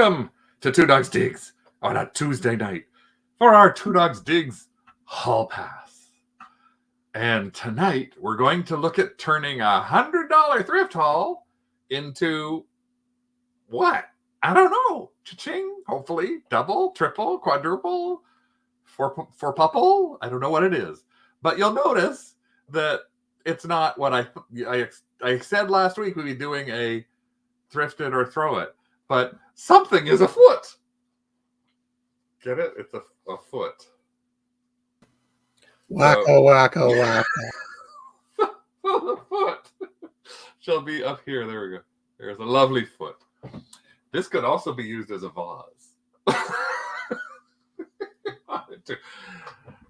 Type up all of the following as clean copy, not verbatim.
Welcome to Two Dogs Digs on a Tuesday night for our Two Dogs Digs Hall Pass. And tonight we're going to look at turning $100 thrift haul into what? I don't know. Cha-ching, hopefully. Double, triple, quadruple, four pupple. I don't know what it is. But you'll notice that it's not what I said last week we'd be doing a thrift it or throw it. But something is afoot. Get it? It's a foot. Wacko, wacko, wacko. The foot shall be up here. There we go. There's a lovely foot. This could also be used as a vase.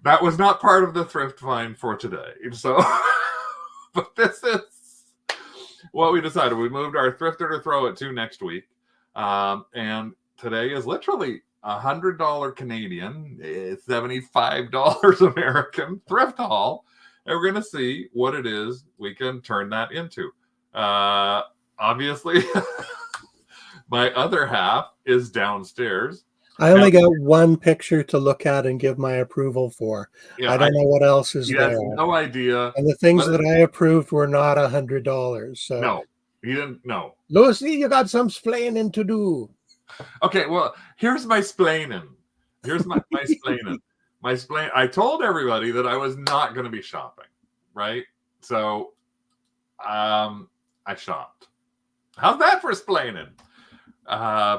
That was not part of the thrift find for today. So, but this is what we decided. We moved our thrift it or throw it to next week. And today is literally $100 Canadian, $75 American thrift haul. And we're going to see what it is we can turn that into. Obviously, my other half is downstairs. I only got one picture to look at and give my approval for. Yeah, I don't know what else is there. No idea. And the things that I approved were not $100. So no, you didn't know. Lucy, you got some splaining to do. Okay, well, here's my splaining. Here's my splaining. I told everybody that I was not going to be shopping, right? So, I shopped. How's that for splaining?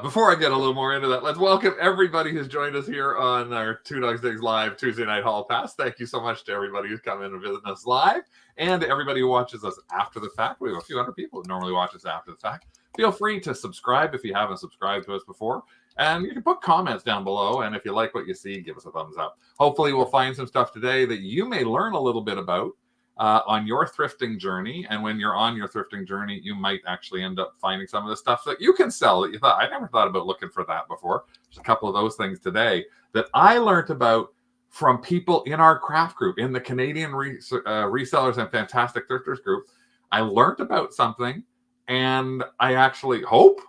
Before I get a little more into that, let's welcome everybody who's joined us here on our Two Dogs Digs Live Tuesday Night Hall Pass. Thank you so much to everybody who's come in and visiting us live, and to everybody who watches us after the fact. We have a few hundred people who normally watch us after the fact. Feel free to subscribe if you haven't subscribed to us before, and you can put comments down below, and if you like what you see, give us a thumbs up. Hopefully we'll find some stuff today that you may learn a little bit about on your thrifting journey. And when you're on your thrifting journey, you might actually end up finding some of the stuff that you can sell that you thought, I never thought about looking for that before. There's a couple of those things today that I learned about from people in our craft group, in the Canadian Resellers and Fantastic Thrifters group. I learned about something, and I actually hope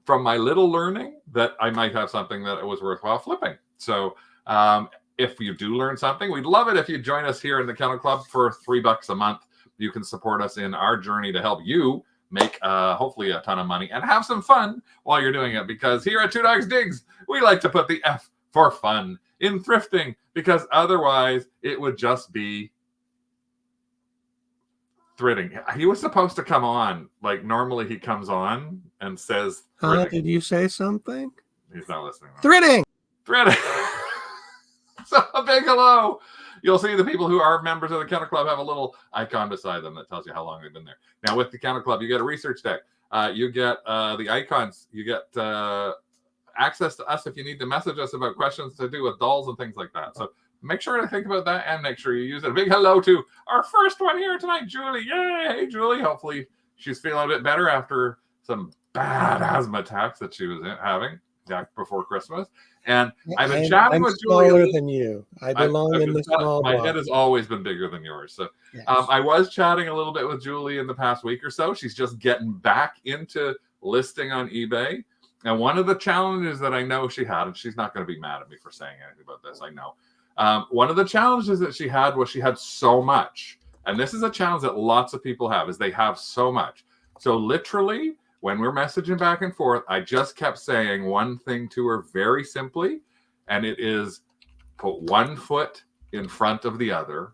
from my little learning that I might have something that was worthwhile flipping. So, if you do learn something, we'd love it if you join us here in the Kennel Club for $3 a month. You can support us in our journey to help you make hopefully a ton of money and have some fun while you're doing it. Because here at Two Dogs Digs, we like to put the F for fun in thrifting, because otherwise it would just be thridding. He was supposed to come on. Like normally he comes on and says, did you say something? He's not listening. Thridding. So a big hello. You'll see the people who are members of the Kennel Club have a little icon beside them that tells you how long they've been there. Now with the Kennel Club, you get a research deck. You get the icons. You get access to us if you need to message us about questions to do with dolls and things like that. So make sure to think about that and make sure you use it. A big hello to our first one here tonight, Julie. Yay! Hey, Julie. Hopefully she's feeling a bit better after some bad asthma attacks that she was having before Christmas. And I've been chatting with Julie. Smaller than you. I belong in the small My head has always been bigger than yours. So yes. I was chatting a little bit with Julie in the past week or so. She's just getting back into listing on eBay. And one of the challenges that I know she had, and she's not going to be mad at me for saying anything about this, I know. One of the challenges that she had was she had so much. And this is a challenge that lots of people have, is they have so much. So literally, when we're messaging back and forth, I just kept saying one thing to her very simply, and it is put one foot in front of the other,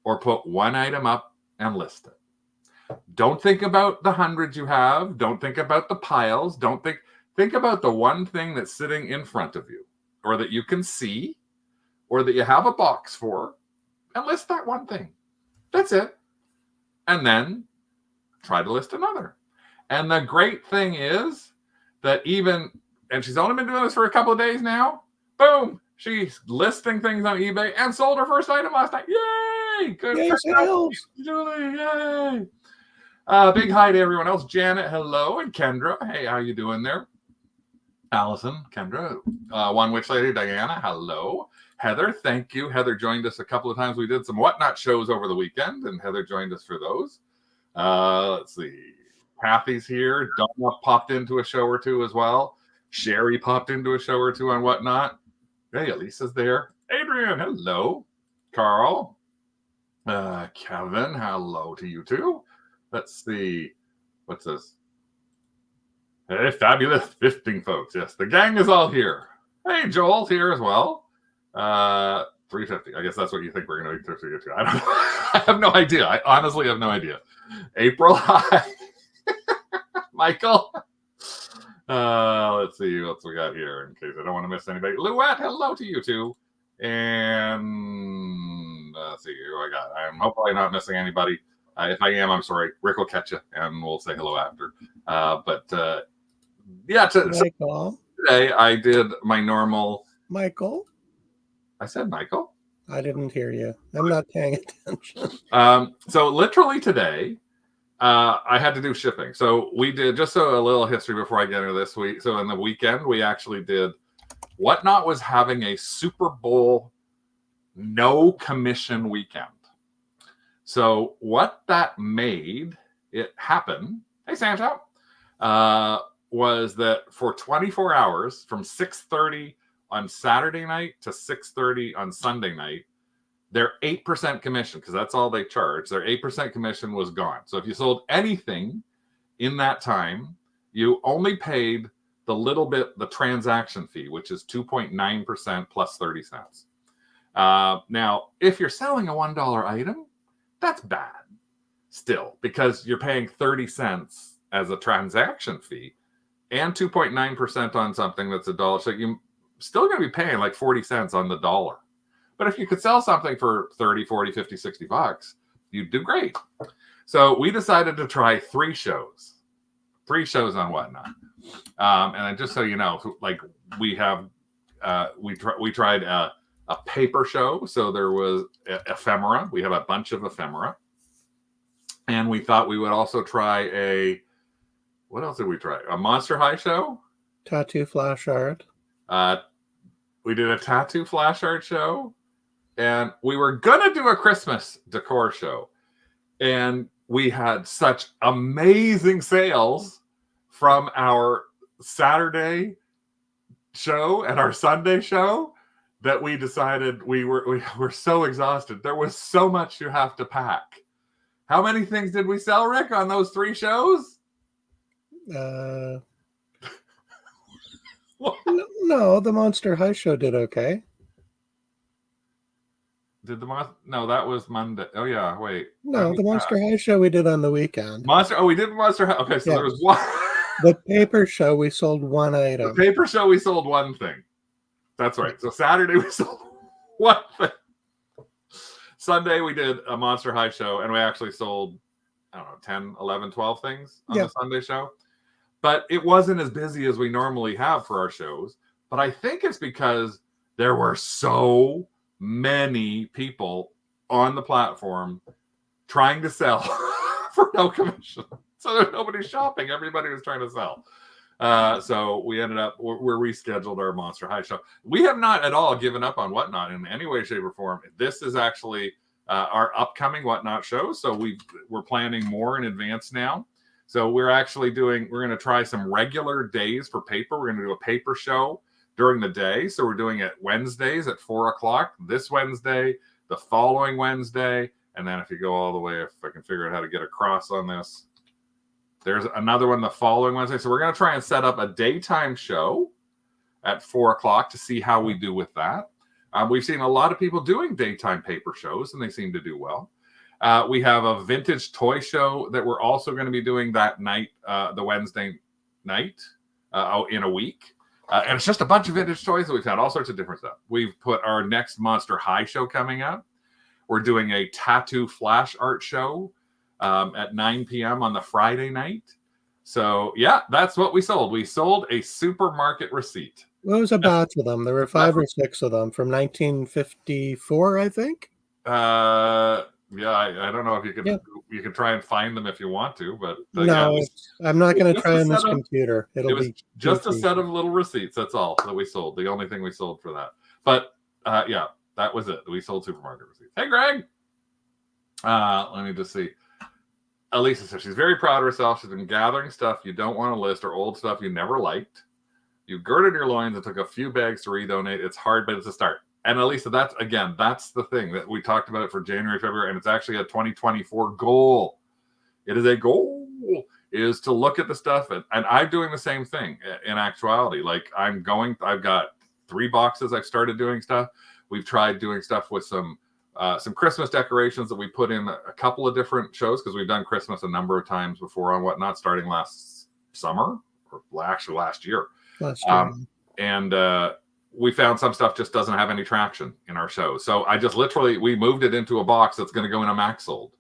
or put one item up and list it. Don't think about the hundreds you have. Don't think about the piles. Don't think about the one thing that's sitting in front of you, or that you can see, or that you have a box for, and list that one thing. That's it. And then try to list another. And the great thing is that and she's only been doing this for a couple of days now, boom, she's listing things on eBay and sold her first item last night. Yay! Good sales. Julie, yay! Big hi to everyone else. Janet, hello. And Kendra, hey, how you doing there? Allison, Kendra, One Witch Lady, Diana, hello. Heather, thank you. Heather joined us a couple of times. We did some Whatnot shows over the weekend, and Heather joined us for those. Let's see. Kathy's here. Donna popped into a show or two as well. Sherry popped into a show or two on Whatnot. Hey, Elisa's there. Adrian, hello. Carl. Kevin, hello to you too. Let's see. What's this? Hey, fabulous thrifting folks. Yes, the gang is all here. Hey, Joel's here as well. 350. I guess that's what you think we're going to be thrifting to. I don't know. I have no idea. I honestly have no idea. April, hi. Michael. Let's see what we got here in case I don't want to miss anybody. Louette, hello to you too. And let's see who I got. I'm hopefully not missing anybody. If I am, I'm sorry. Rick will catch you, and we'll say hello after. Yeah, Michael. Today I did my normal. Michael. I said Michael. I didn't hear you. I'm not paying attention. So literally today, I had to do shipping. So we did, just so a little history before I get into this week. So in the weekend, we actually did, Whatnot was having a Super Bowl no commission weekend. So what that made it happen, hey Sancho, was that for 24 hours from 6:30 on Saturday night to 6:30 on Sunday night, their 8% commission, because that's all they charge, their 8% commission was gone. So if you sold anything in that time, you only paid the little bit, the transaction fee, which is 2.9% plus 30 cents. Now, if you're selling a $1 item, that's bad still, because you're paying 30 cents as a transaction fee and 2.9% on something that's $1. So you're still going to be paying like 40 cents on the dollar. But if you could sell something for 30, 40, 50, 60 bucks, you'd do great. So we decided to try 3 shows on Whatnot. And just so you know, like we have, we tried a paper show. So there was ephemera. We have a bunch of ephemera. And we thought we would also try what else did we try? A Monster High show? Tattoo flash art. We did a tattoo flash art show. And we were going to do a Christmas decor show. And we had such amazing sales from our Saturday show and our Sunday show that we decided we were so exhausted. There was so much you have to pack. How many things did we sell, Rick, on those 3 shows? No, the Monster High show did okay. No, that was Monday. Oh yeah, wait. No, the Monster High show we did on the weekend. We did Monster High. Okay, so there was one. The paper show we sold 1 item. The paper show we sold 1 thing. That's right. So Saturday we sold 1 thing. Sunday we did a Monster High show, and we actually sold, I don't know, 10, 11, 12 things on the Sunday show. But it wasn't as busy as we normally have for our shows. But I think it's because there were so many people on the platform trying to sell for no commission. So there's nobody shopping. Everybody was trying to sell. So we ended up, we rescheduled our Monster High show. We have not at all given up on Whatnot in any way, shape, or form. This is actually our upcoming Whatnot show. So we're planning more in advance now. So we're going to try some regular days for paper. We're going to do a paper show during the day. So we're doing it Wednesdays at 4:00 this Wednesday, the following Wednesday. And then if you go all the way, if I can figure out how to get across on this, there's another one the following Wednesday. So we're going to try and set up a daytime show at 4:00 to see how we do with that. We've seen a lot of people doing daytime paper shows, and they seem to do well. We have a vintage toy show that we're also going to be doing that night, the Wednesday night in a week. And it's just a bunch of vintage toys that we've had all sorts of different stuff. We've put our next Monster High show coming up. We're doing a tattoo flash art show at 9 p.m. on the Friday night. So, yeah, that's what we sold. We sold a supermarket receipt. What was a batch of them? There were 5 or 6 of them from 1954, I think. Yeah, I don't know if you can. Yeah. You can try and find them if you want to, but no, I'm not going to try on this computer. It was just a set of little receipts. That's all that we sold. The only thing we sold for that. But yeah, that was it. We sold supermarket receipts. Hey, Greg. Let me just see. Elisa says she's very proud of herself. She's been gathering stuff you don't want to list or old stuff you never liked. You girded your loins. It took a few bags to redonate. It's hard, but it's a start. And Elisa, that's the thing that we talked about for January, February, and it's actually a 2024 goal. It is a goal, is to look at the stuff, and I'm doing the same thing in actuality. Like I've got 3 boxes. I've started doing stuff. We've tried doing stuff with some Christmas decorations that we put in a couple of different shows, because we've done Christmas a number of times before on Whatnot, starting last summer, or actually last year. And we found some stuff just doesn't have any traction in our show. So I just we moved it into a box that's going to go in a max sold.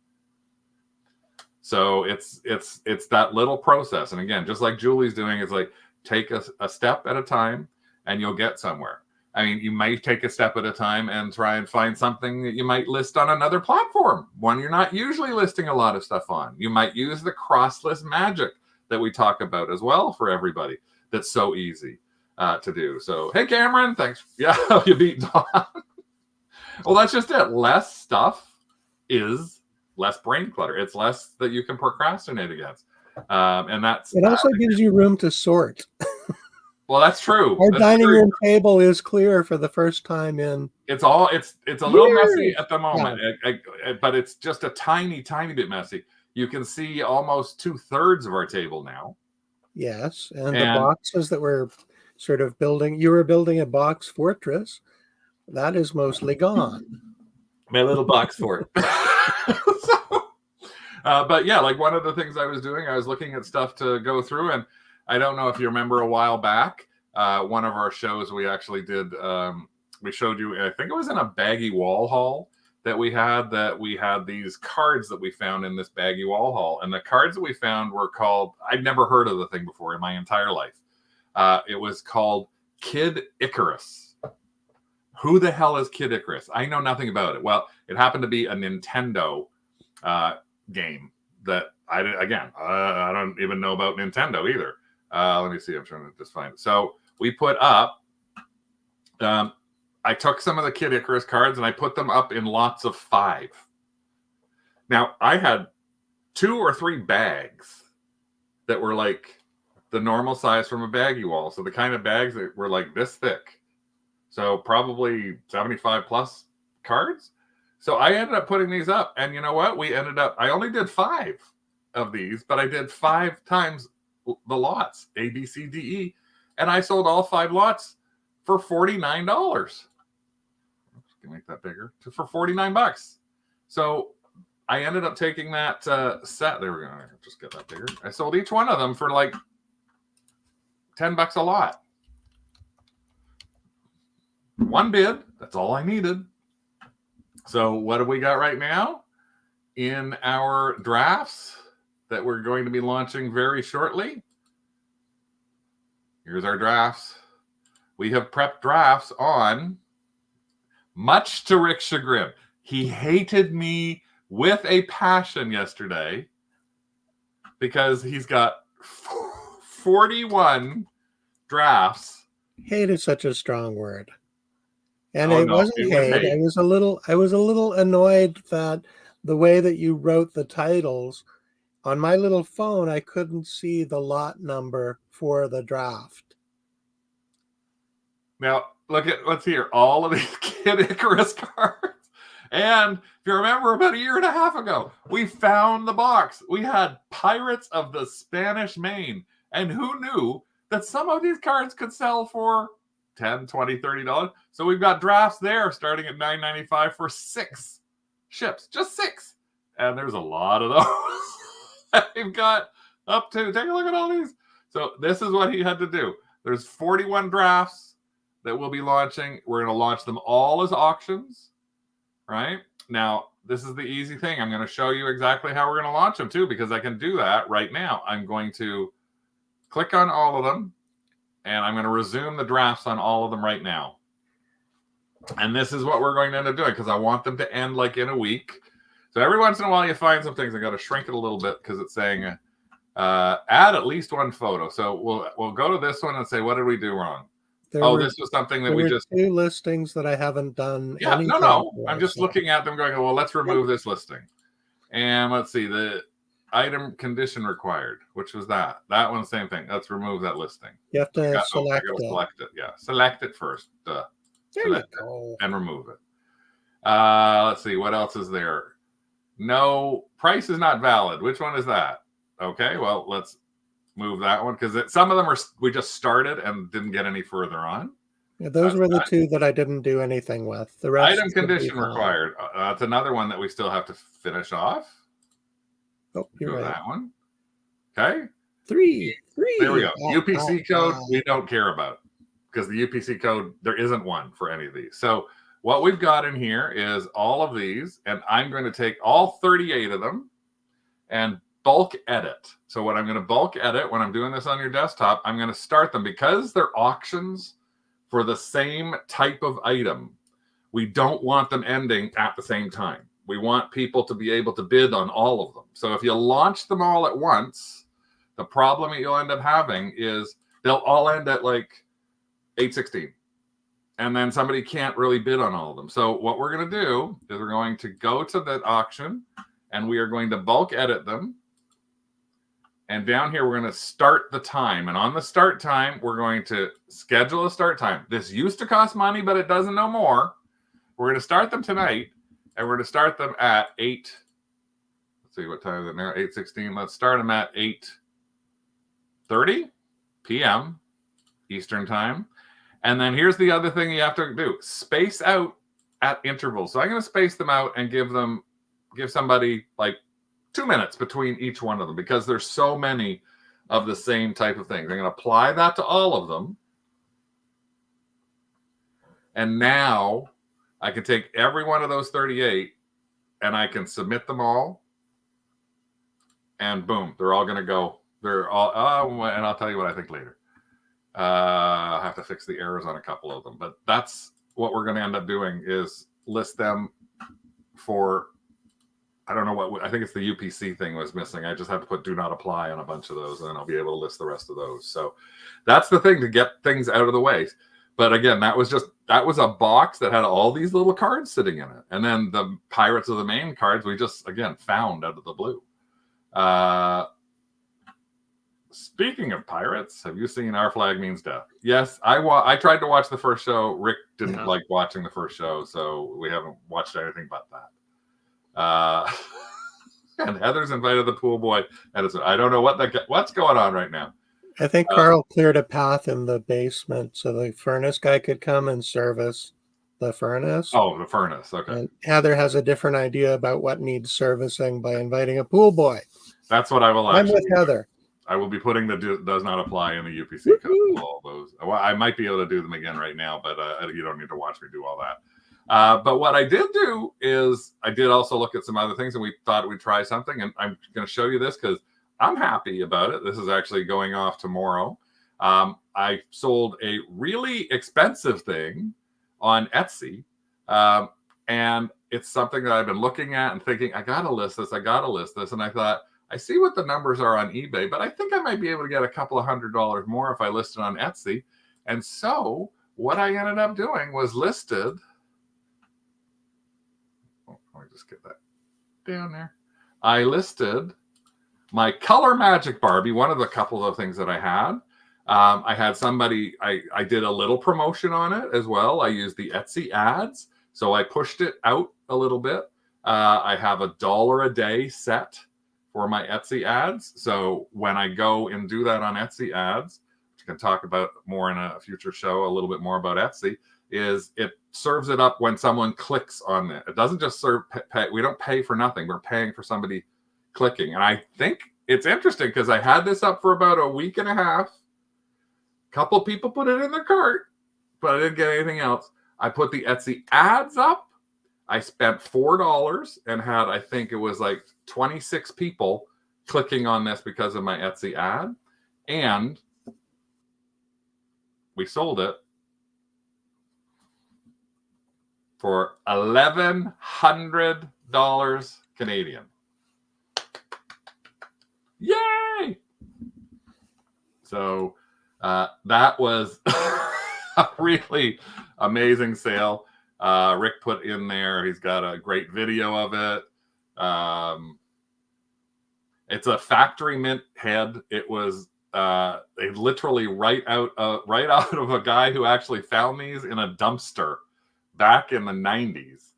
So it's that little process. And again, just like Julie's doing, it's like take a step at a time and you'll get somewhere. I mean, you might take a step at a time and try and find something that you might list on another platform, one you're not usually listing a lot of stuff on. You might use the cross-list magic that we talk about as well for everybody. That's so easy to do. So, hey, Cameron, thanks. Yeah, you beat Don. Well, that's just it. Less stuff is less brain clutter. It's less that you can procrastinate against. And it also gives you room to sort. Well, that's true. Our dining room table is clear for the first time in. It's a little messy at the moment, but it's just a tiny bit messy. You can see almost 2/3 of our table now. Yes, and the boxes that we're sort of building. You were building a box fortress. That is mostly gone. My little box fort. But yeah, like one of the things I was doing, I was looking at stuff to go through, and I don't know if you remember a while back, one of our shows we actually did, we showed you, I think it was in a baggy wall haul that we had these cards that we found in this baggy wall haul. And the cards that we found were called, I'd never heard of the thing before in my entire life. It was called Kid Icarus. Who the hell is Kid Icarus? I know nothing about it. Well, it happened to be a Nintendo game that I don't even know about Nintendo either. Let me see. I'm trying to just find it. So we put up, I took some of the Kid Icarus cards and I put them up in lots of 5. Now, I had 2 or 3 bags that were like the normal size from a baggy wall. So the kind of bags that were like this thick. So probably 75 plus cards. So I ended up putting these up. And you know what? I only did 5 of these, but I did 5 times the lots, A, B, C, D, E. And I sold all 5 lots for $49. Can make that bigger. For $49. So I ended up taking that set. There we go. Just get that bigger. I sold each one of them for like $10 a lot. One bid. That's all I needed. So what do we got right now in our drafts that we're going to be launching very shortly? Here's our drafts. We have prepped drafts on, much to Rick's chagrin. He hated me with a passion yesterday because he's got 41 drafts. Hate is such a strong word. And it wasn't hate. I was a little annoyed that the way that you wrote the titles on my little phone, I couldn't see the lot number for the draft. Now, let's hear all of these Kid Icarus cards. And if you remember, about a year and a half ago, we found the box. We had Pirates of the Spanish Main. And who knew that some of these cards could sell for $10, $20, $30. So we've got drafts there starting at $9.95 for 6 ships. Just 6. And there's a lot of those. We've got up to, take a look at all these. So this is what he had to do. There's 41 drafts that we'll be launching. We're going to launch them all as auctions, right? Now, this is the easy thing. I'm going to show you exactly how we're going to launch them too, because I can do that right now. I'm going to click on all of them, and I'm going to resume the drafts on all of them right now. And this is what we're going to end up doing, because I want them to end like in a week. So every once in a while you find some things. I got to shrink it a little bit because it's saying add at least 1 photo. So we'll go to this one and say, what did we do wrong? This was something that we just 2 listings that I haven't done. Yeah, no. I'm just looking at them going, well, let's remove this listing. And let's see, item condition required. Which was that? That one, same thing. Let's remove that listing. You have to select I gotta it. select it. Yeah, select it first. There select you go. it and remove it. Let's see. What else is there? No, price is not valid. Which one is that? Okay, well, let's move that one because some of them we just started and didn't get any further on. Yeah, those were the two that I didn't do anything with. The rest item condition required. That's another one that we still have to finish off. Oh, you're right. That one. Okay. Three. There we go. UPC code we don't care about because the UPC code, there isn't one for any of these. So what we've got in here is all of these, and I'm going to take all 38 of them and bulk edit. So what I'm going to bulk edit when I'm doing this on your desktop, I'm going to start them because they're auctions for the same type of item. We don't want them ending at the same time. We want people to be able to bid on all of them. So if you launch them all at once, the problem that you'll end up having is they'll all end at like 816. And then somebody can't really bid on all of them. So what we're going to do is we're going to go to that auction and we are going to bulk edit them. And down here, we're going to start the time. And on the start time, we're going to schedule a start time. This used to cost money, but it doesn't no more. We're going to start them tonight. And we're going to start them at 8. Let's see, what time is it now? 8:16. Let's start them at 8:30 p.m. Eastern time. And then here's the other thing you have to do. Space out at intervals. So I'm going to space them out and give somebody like 2 minutes between each one of them because there's so many of the same type of things. I'm going to apply that to all of them. And now I can take every one of those 38 and I can submit them all. And boom, they're all going to go. They're all, and I'll tell you what I think later. I'll have to fix the errors on a couple of them. But that's what we're going to end up doing is list them for, I don't know what, I think it's the UPC thing was missing. I just have to put do not apply on a bunch of those and then I'll be able to list the rest of those. So that's the thing to get things out of the way. But again, that was a box that had all these little cards sitting in it. And then the Pirates of the Main cards, we just, again, found out of the blue. Speaking of pirates, have you seen Our Flag Means Death? Yes, I tried to watch the first show. Rick didn't like watching the first show, so we haven't watched anything but that. And Heather's invited the pool boy, and I don't know what's going on right now. I think Carl cleared a path in the basement so the furnace guy could come and service the furnace. Oh, the furnace. Okay. And Heather has a different idea about what needs servicing by inviting a pool boy. That's what I will actually I'm with Heather. I will be putting the does not apply in the UPC code. All those. Well, I might be able to do them again right now, but you don't need to watch me do all that. But what I did do is I did also look at some other things, and we thought we'd try something. And I'm going to show you this because I'm happy about it. This is actually going off tomorrow. I sold a really expensive thing on Etsy, and it's something that I've been looking at and thinking, I got to list this. And I thought, I see what the numbers are on eBay, but I think I might be able to get a couple of $100 more if I list it on Etsy. And so what I ended up doing was listed. Oh, let me just get that down there. I listed my Color Magic Barbie, one of the couple of things that I had. I had somebody, I did a little promotion on it as well. I used the Etsy ads. So I pushed it out a little bit. I have $1 a day set for my Etsy ads. So when I go and do that on Etsy ads, which I can talk about more in a future show, a little bit more about Etsy, is it serves it up when someone clicks on it. It doesn't just serve pay. We don't pay for nothing. We're paying for somebody clicking. And I think it's interesting because I had this up for about a week and a half. A couple of people put it in their cart, but I didn't get anything else. I put the Etsy ads up. I spent $4 and had, I think it was like 26 people clicking on this because of my Etsy ad. And we sold it for $1,100 Canadian. Yay! So that was a really amazing sale. Rick put in there, he's got a great video of it. It's a factory mint head. It was literally right out of a guy who actually found these in a dumpster back in the 90s.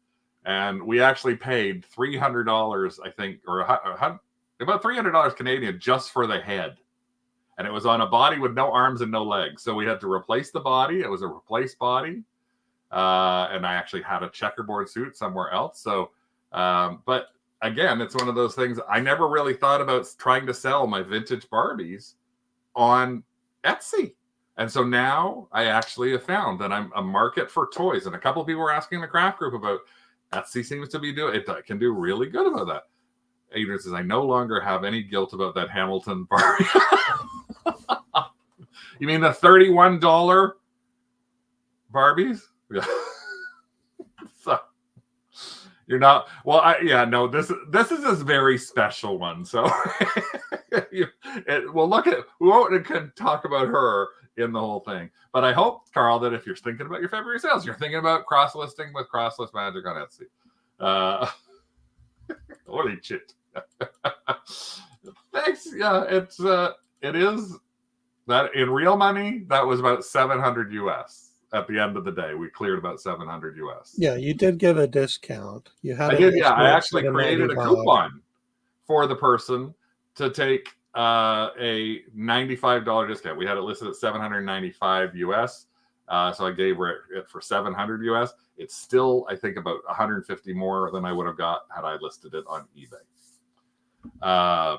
And we actually paid $300, I think, or about $300 Canadian just for the head. And it was on a body with no arms and no legs. So we had to replace the body. It was a replaced body. And I actually had a checkerboard suit somewhere else. So, but again, it's one of those things. I never really thought about trying to sell my vintage Barbies on Etsy. And so now I actually have found that I'm a market for toys. And a couple of people were asking the craft group about Etsy seems to be doing it. Can do really good about that. Adrian says, I no longer have any guilt about that Hamilton Barbie. You mean the $31 Barbies? Yeah. So you're not no, this is a very special one. So we won't talk about her in the whole thing. But I hope, Carl, that if you're thinking about your February sales, you're thinking about cross-listing with Crosslist Magic on Etsy. Holy shit. Thanks. Yeah, it is that in real money, that was about 700 US. At the end of the day, we cleared about 700 US. Yeah, you did give a discount. You had. I did. Yeah, I actually created a coupon for the person to take a $95 discount. We had it listed at 795 US. So I gave her it for 700 US. It's still, I think, about 150 more than I would have got had I listed it on eBay.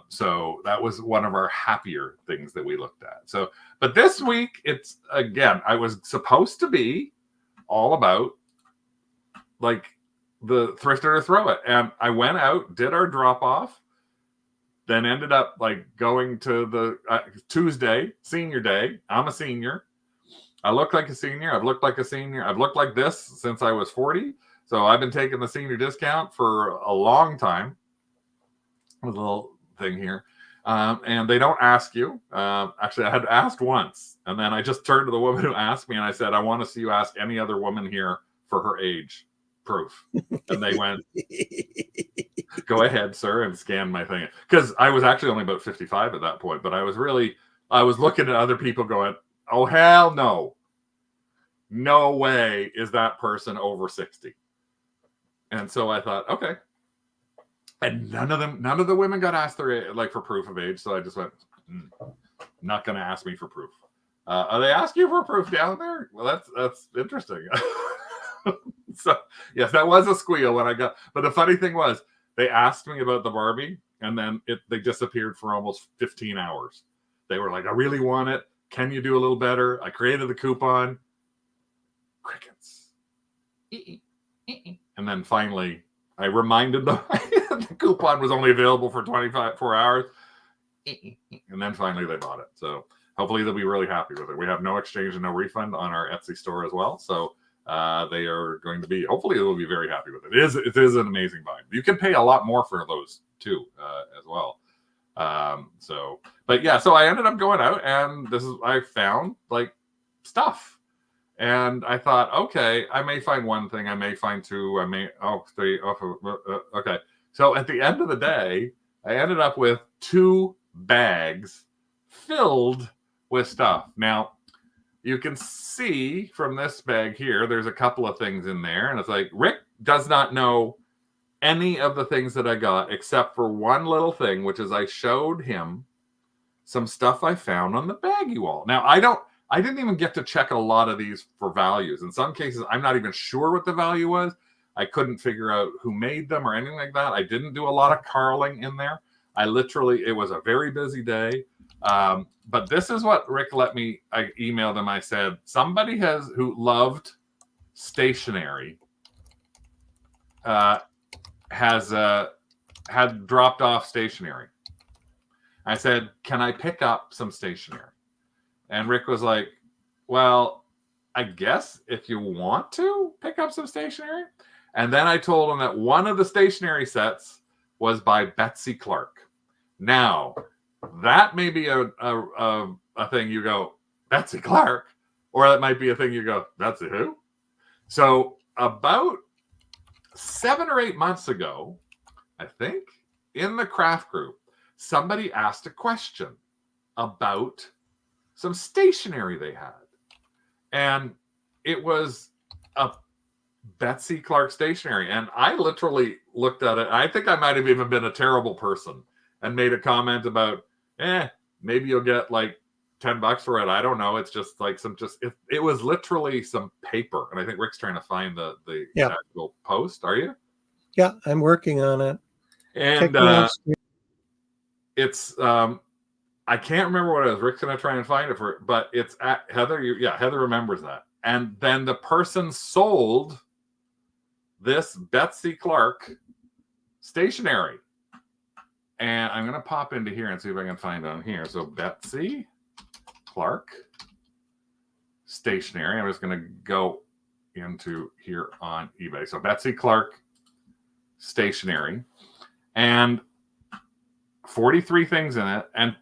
So that was one of our happier things that we looked at. So, but this week, it's again, I was supposed to be all about like the thrift it or throw it. And I went out, did our drop off, then ended up like going to the Tuesday, senior day. I'm a senior. I look like a senior. I've looked like a senior. I've looked like this since I was 40. So I've been taking the senior discount for a long time. A little thing here. And they don't ask you. Actually, I had asked once. And then I just turned to the woman who asked me and I said, I want to see you ask any other woman here for her age proof. And they went, go ahead, sir, and scan my thing. Because I was actually only about 55 at that point. But I was looking at other people going, oh, hell no. No way is that person over 60. And so I thought, okay. And none of the women got asked for proof of age. So I just went, not going to ask me for proof. Are they asking you for proof down there? Well, that's interesting. So yes, that was a squeal when I got. But the funny thing was, they asked me about the Barbie, and then they disappeared for almost 15 hours. They were like, I really want it. Can you do a little better? I created the coupon. Crickets. And then finally, I reminded them the coupon was only available for 4 hours. And then finally they bought it. So hopefully they'll be really happy with it. We have no exchange and no refund on our Etsy store as well. So they are going to be, hopefully they'll be very happy with it. It is an amazing buy. You can pay a lot more for those too as well. But yeah, so I ended up going out and I found like stuff. And I thought, okay, I may find one thing, I may find two, three. Okay. So at the end of the day, I ended up with 2 bags filled with stuff. Now, you can see from this bag here, there's a couple of things in there. And it's like, Rick does not know any of the things that I got except for one little thing, which is I showed him some stuff I found on the baggie wall. Now, I didn't even get to check a lot of these for values. In some cases, I'm not even sure what the value was. I couldn't figure out who made them or anything like that. I didn't do a lot of carling in there. It was a very busy day. But this is what Rick I emailed him. I said, somebody who loved stationery had dropped off stationery. I said, can I pick up some stationery? And Rick was like, well, I guess if you want to pick up some stationery. And then I told him that one of the stationery sets was by Betsy Clark. Now, that may be a thing you go, Betsy Clark, or that might be a thing you go, Betsy who? So about 7 or 8 months ago, I think, in the craft group, somebody asked a question about some stationery they had. And it was a Betsy Clark stationery. And I literally looked at it. I think I might have even been a terrible person and made a comment about, maybe you'll get like $10 for it. I don't know. It's just like it was literally some paper. And I think Rick's trying to find the actual post. Are you? Yeah, I'm working on it. And it's I can't remember what it is. Rick's gonna try and find it but it's at Heather. Heather remembers that. And then the person sold this Betsy Clark stationery. And I'm gonna pop into here and see if I can find it on here. So Betsy Clark stationery. I'm just gonna go into here on eBay. So Betsy Clark stationery, and 43 things in it. And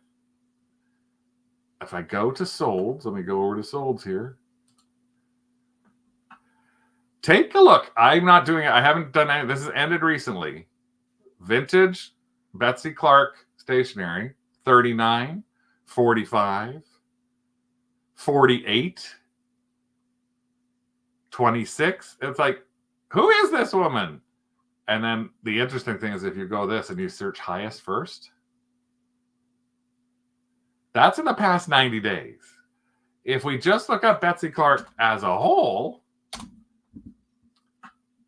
if I go to solds, let me go over to solds here. Take a look. I'm not doing it. I haven't done any. This has ended recently. Vintage Betsy Clark stationery, 39, 45, 48, 26. It's like, who is this woman? And then the interesting thing is if you go this and you search highest first, that's in the past 90 days. If we just look up Betsy Clark as a whole,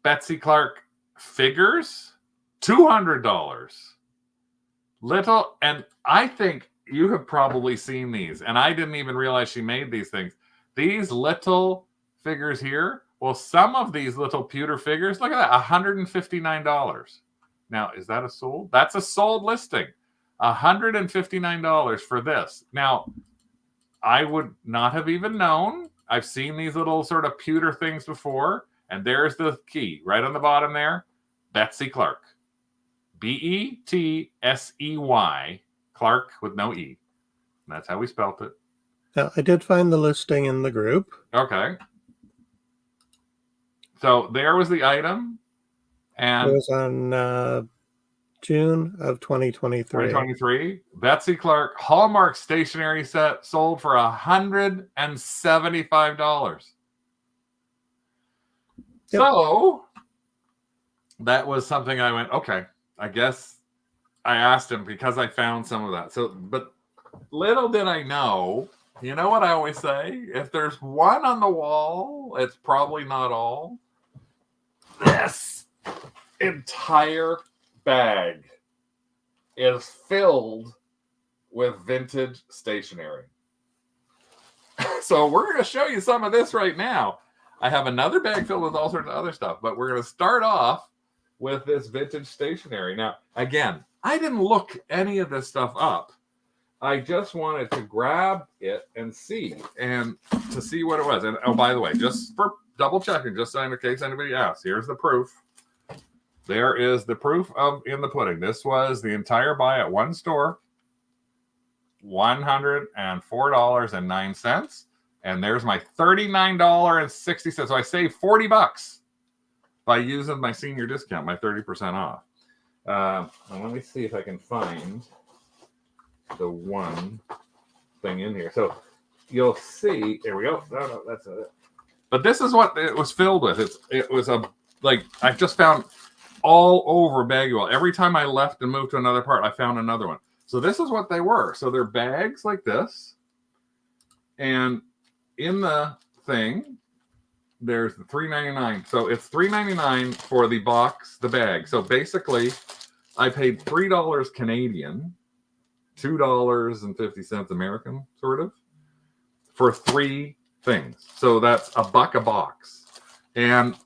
Betsy Clark figures, $200. Little, and I think you have probably seen these, and I didn't even realize she made these things. These little figures here, well, some of these little pewter figures, look at that, $159. Now, is that a sold? That's a sold listing. $159 for this. Now, I would not have even known. I've seen these little sort of pewter things before, and there's the key right on the bottom there. Betsy Clark. Betsey, Clark with no E. And that's how we spelt it. Now, I did find the listing in the group. Okay. So there was the item. And it was on June of 2023. 2023. Betsy Clark Hallmark stationery set sold for $175. Yep. So that was something I went, okay, I guess I asked him because I found some of that. So, but little did I know, you know what I always say? If there's one on the wall, it's probably not all. This entire bag is filled with vintage stationery. So we're going to show you some of this right now. I have another bag filled with all sorts of other stuff, but we're going to start off with this vintage stationery. Now, again, I didn't look any of this stuff up. I just wanted to grab it and see, and to see what it was. And oh, by the way, just for double checking, just in case anybody asks, here's the proof. There is the proof of in the pudding. This was the entire buy at one store, $104.09. And there's my $39.60. So I saved $40 by using my senior discount, my 30% off. And let me see if I can find the one thing in here. So you'll see. There we go. No, that's it. But this is what it was filled with. It was I just found all over Bagwell. Every time I left and moved to another part, I found another one. So this is what they were. So they're bags like this, and in the thing, there's the $3.99. So it's $3.99 for the box, the bag. So basically, I paid $3 Canadian, $2.50 American, sort of, for 3 things. So that's $1 a box. And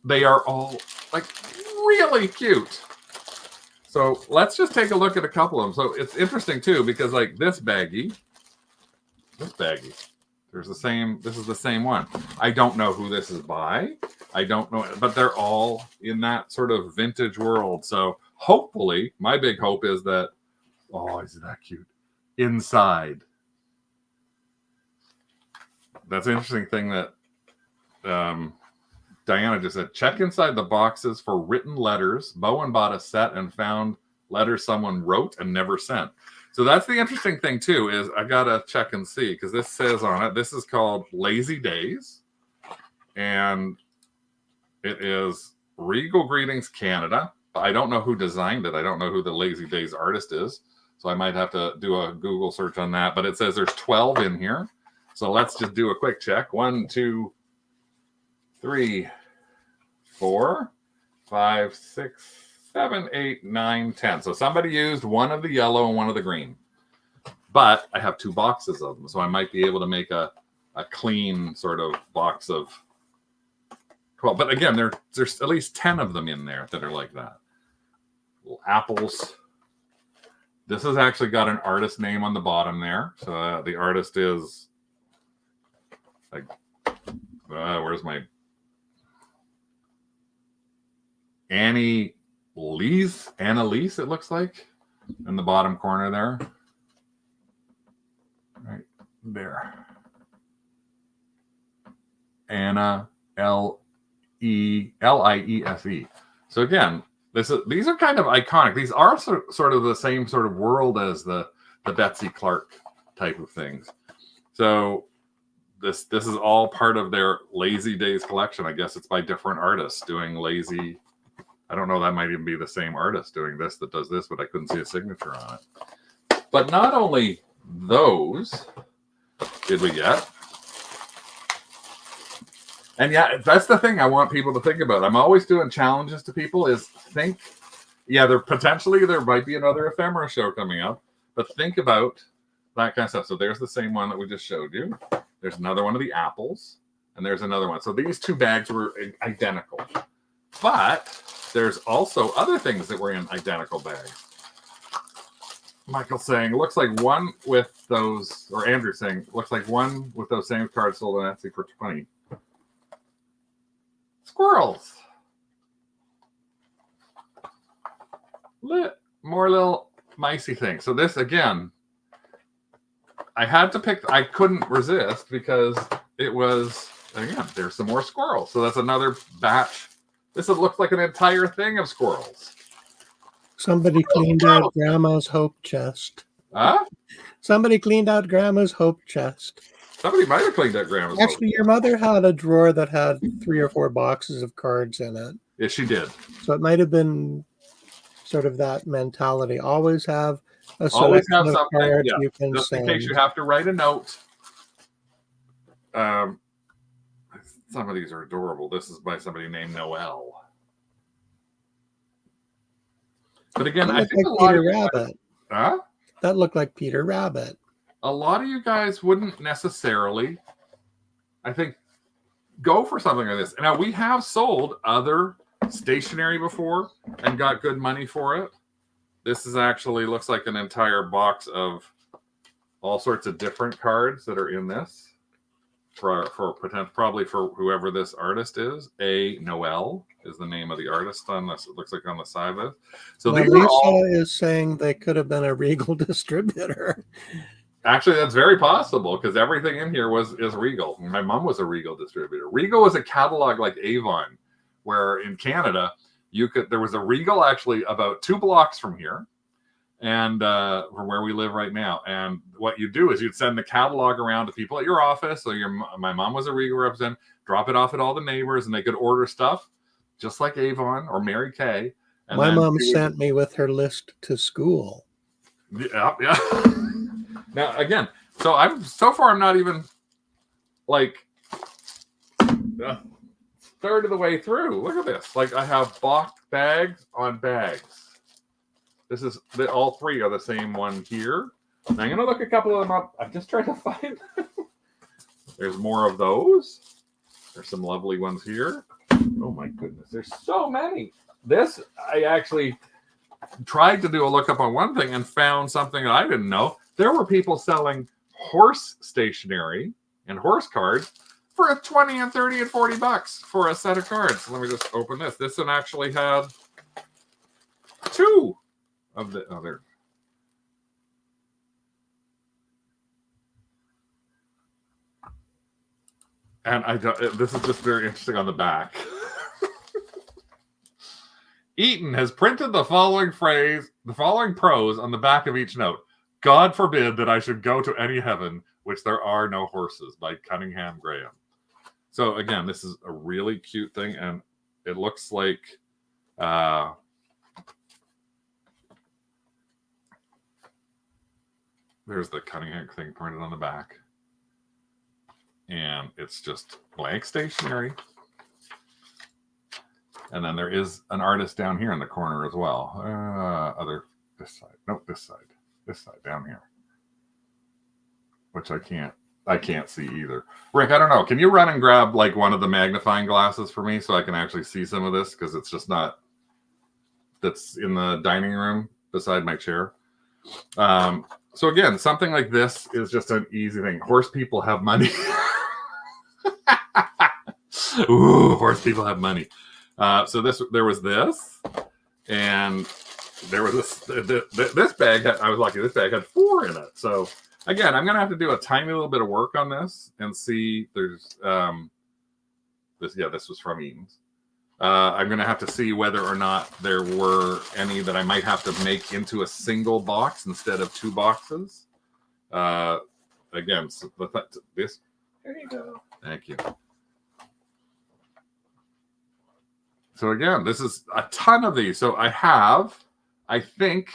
they are all like really cute. So let's just take a look at a couple of them. So it's interesting too, because like this baggie, this is the same one. I don't know who this is by. I don't know, but they're all in that sort of vintage world. So hopefully, my big hope is that, oh, isn't that cute? Inside. That's an interesting thing that Diana just said. Check inside the boxes for written letters. Bowen bought a set and found letters someone wrote and never sent. So that's the interesting thing too, is I gotta check and see, because this says on it, this is called Lazy Days, and it is Regal Greetings Canada. I don't know who designed it. I don't know who the Lazy Days artist is, so I might have to do a Google search on that. But it says there's 12 in here, so let's just do a quick check. 1, 2, 3, 4, 5, 6, 7, 8, 9, 10. So somebody used one of the yellow and one of the green. But I have 2 boxes of them, so I might be able to make a clean sort of box of 12. But again, there's at least 10 of them in there that are like that. Little apples. This has actually got an artist name on the bottom there. So the artist is like, where's my Annalise, it looks like, in the bottom corner there. Right there. Anna Liese. So again, these are kind of iconic. These are sort of the same sort of world as the Betsy Clark type of things. So this is all part of their Lazy Days collection. I guess it's by different artists doing lazy. I don't know, that might even be the same artist doing this that does this, but I couldn't see a signature on it. But not only those did we get. And yeah, that's the thing I want people to think about. I'm always doing challenges to people is think, yeah, there might be another ephemera show coming up, but think about that kind of stuff. So there's the same one that we just showed you. There's another one of the apples, and there's another one. So these 2 bags were identical. But there's also other things that were in identical bags. Michael's saying, looks like one with those, or Andrew's saying, looks like one with those same cards sold on Etsy for 20. Squirrels. More little micey things. So this, again, I had to pick, I couldn't resist because it was, again, there's some more squirrels. So that's another batch. This looks like an entire thing of squirrels. Somebody cleaned out Grandma's hope chest. Huh? Somebody cleaned out Grandma's hope chest. Somebody might have cleaned out Grandma's Actually, your mother had a drawer that had 3 or 4 boxes of cards in it. Yes, she did. So it might have been sort of that mentality. Always have a selection of cards you can just send. in case you have to write a note. Some of these are adorable. This is by somebody named Noel. But again, I think like Peter Rabbit. Huh? That looked like Peter Rabbit. A lot of you guys wouldn't necessarily, I think, go for something like this. Now, we have sold other stationery before and got good money for it. This is actually looks like an entire box of all sorts of different cards that are in this. For potential, probably for whoever this artist is. Noel is the name of the artist on this. It looks like on the side of it. So now, Lisa is saying they could have been a Regal distributor. Actually, that's very possible because everything in here is Regal. My mom was a Regal distributor. Regal was a catalog like Avon, where in Canada there was a Regal actually about 2 blocks from here, and from where we live right now. And what you do is you'd send the catalog around to people at your office. So my mom was a Regal representative, drop it off at all the neighbors, and they could order stuff just like Avon or Mary Kay. And my mom sent me with her list to school. Yeah. Now again, so I'm not even like a third of the way through. Look at this. Like I have bags on bags. This is all 3 are the same one here. Now I'm gonna look a couple of them up. I'm just trying to find them. There's more of those. There's some lovely ones here. Oh my goodness, there's so many. This I actually tried to do a lookup on one thing and found something that I didn't know. There were people selling horse stationery and horse cards for 20 and 30 and 40 bucks for a set of cards. Let me just open this. This one actually had 2 of the other. And this is just very interesting on the back. Eaton has printed the following phrase, the following prose on the back of each note. God forbid that I should go to any heaven, which there are no horses, by Cunningham Graham. So again, this is a really cute thing, and it looks like there's the Cunningham thing printed on the back. And it's just blank stationery. And then there is an artist down here in the corner as well. This side. Nope, this side. This side down here. Which I can't see either. Rick, I don't know. Can you run and grab like one of the magnifying glasses for me so I can actually see some of this? Because it's just not, that's in the dining room beside my chair. So again, something like this is just an easy thing. Horse people have money. Ooh, horse people have money. So there was this, and there was this bag. I was lucky. This bag had 4 in it. So again, I'm gonna have to do a tiny little bit of work on this and see. There's this. Yeah, this was from Eaton's. I'm gonna have to see whether or not there were any that I might have to make into a single box instead of 2 boxes. Again, so this. There you go. Thank you. So again, this is a ton of these. So I think,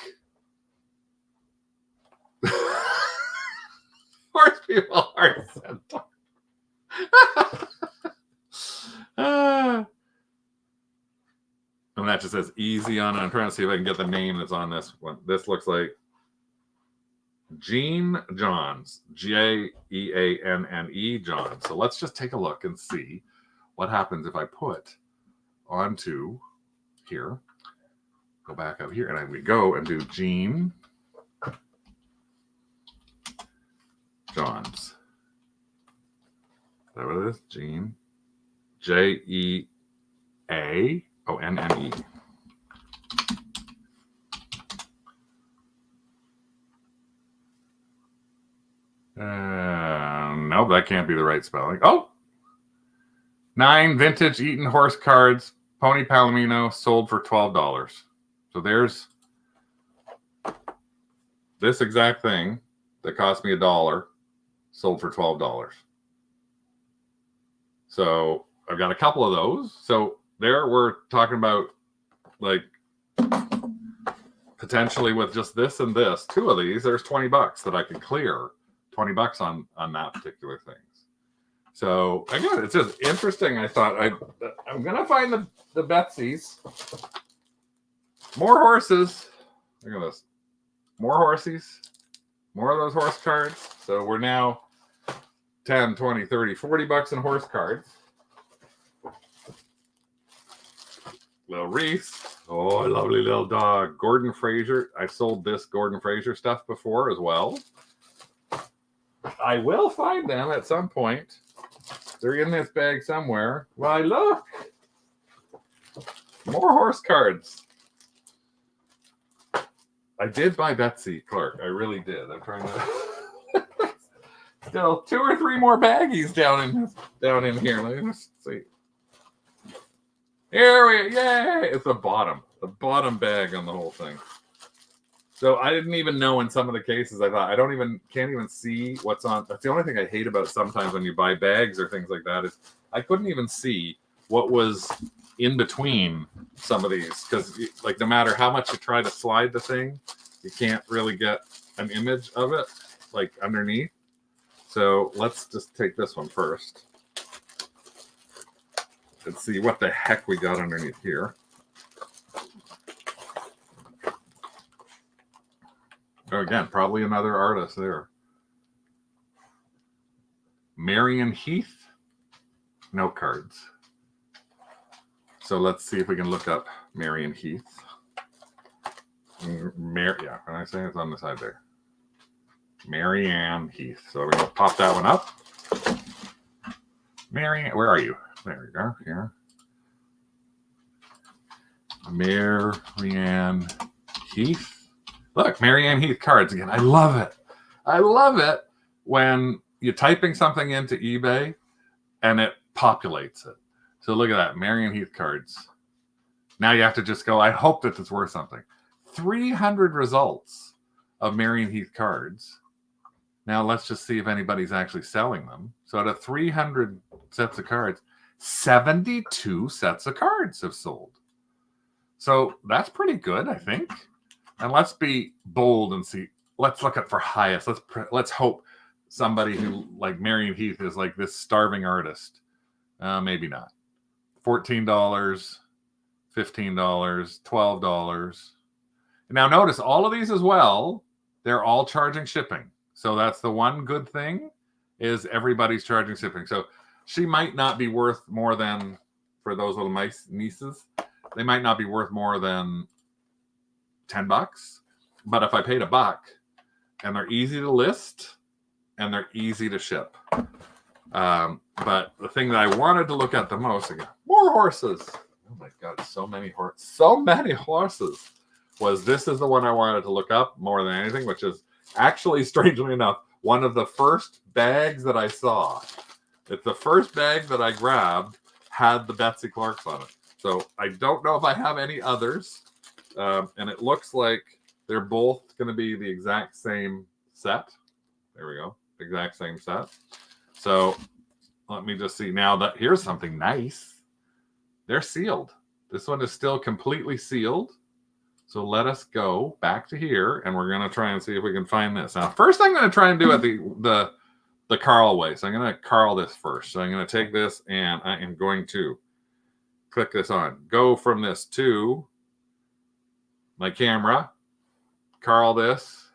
horse people are centaur. And that just says easy on it. I'm trying to see if I can get the name that's on this one. This looks like Gene Johns, Jeanne Johns. So let's just take a look and see what happens if I put onto here, go back up here, and we go and do Gene Johns. Is that what it is? Gene, Jeanne. No, that can't be the right spelling. Oh! 9 vintage Eaton horse cards, Pony Palomino, sold for $12. So there's this exact thing that cost me $1, sold for $12. So I've got a couple of those. So there we're talking about like potentially with just this and this, 2 of these, there's $20 that I can clear. $20 on that particular thing. So again, it's just interesting. I thought I'm gonna find the Betsy's. More horses. Look at this. More horsies. More of those horse cards. So we're now 10, 20, 30, $40 in horse cards. Little Reese. Oh, a lovely little dog. Gordon Fraser. I've sold this Gordon Fraser stuff before as well. I will find them at some point. They're in this bag somewhere. Why, look. More horse cards. I did buy Betsy Clark. I really did. I'm trying to... Still 2 or 3 more baggies down in here. Let me just see. Here we... Yay! It's the bottom bag on the whole thing. So I didn't even know in some of the cases. I thought can't even see what's on. That's the only thing I hate about sometimes when you buy bags or things like that is I couldn't even see what was in between some of these because like no matter how much you try to slide the thing, you can't really get an image of it like underneath. So let's just take this one first and see what the heck we got underneath here. Oh, again, probably another artist there. Marion Heath. No cards. So let's see if we can look up Marion Heath. Yeah, can I say it's on the side there? Marianne Heath. So we're going to pop that one up. Marianne, where are you? There we go. Here. Marianne Heath. Look, Marianne Heath cards again. I love it. I love it when you're typing something into eBay and it populates it. So look at that, Marianne Heath cards. Now you have to just go, I hope that it's worth something. 300 results of Marion Heath cards. Now let's just see if anybody's actually selling them. So out of 300 sets of cards, 72 sets of cards have sold. So that's pretty good, I think. And let's be bold and see. Let's look at for highest. Let's hope somebody who like Marion Heath is like this starving artist. Maybe not. $14, $15, $12. Now notice all of these as well, they're all charging shipping. So that's the one good thing is everybody's charging shipping. So she might not be worth more than, for those little nieces, they might not be worth more than $10. But if I paid $1 and they're easy to list and they're easy to ship. But the thing that I wanted to look at the most, again, more horses. Oh my God, so many horses. This is the one I wanted to look up more than anything, which is actually, strangely enough, one of the first bags that I saw. It's the first bag that I grabbed had the Betsy Clarks on it. So I don't know if I have any others. And it looks like they're both going to be the exact same set. There we go. Exact same set. So let me just see now that here's something nice. They're sealed. This one is still completely sealed. So let us go back to here and we're going to try and see if we can find this. Now, first I'm going to try and do it the Carl way. So I'm going to Carl this first. So I'm going to take this and I am going to click this on. Go from this to my camera. Carl this.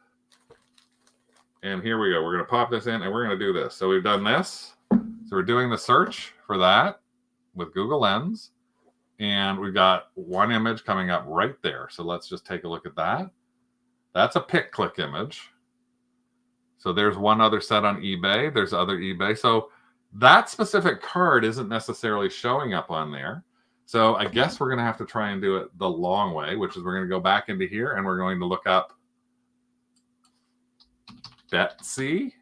And here we go. We're going to pop this in and we're going to do this. So we've done this. So we're doing the search for that with Google Lens. And we've got one image coming up right there. So let's just take a look at that. That's a pick click image. So there's one other set on eBay. There's other eBay. So that specific card isn't necessarily showing up on there. So I guess we're going to have to try and do it the long way, which is we're going to go back into here and we're going to look up Betsy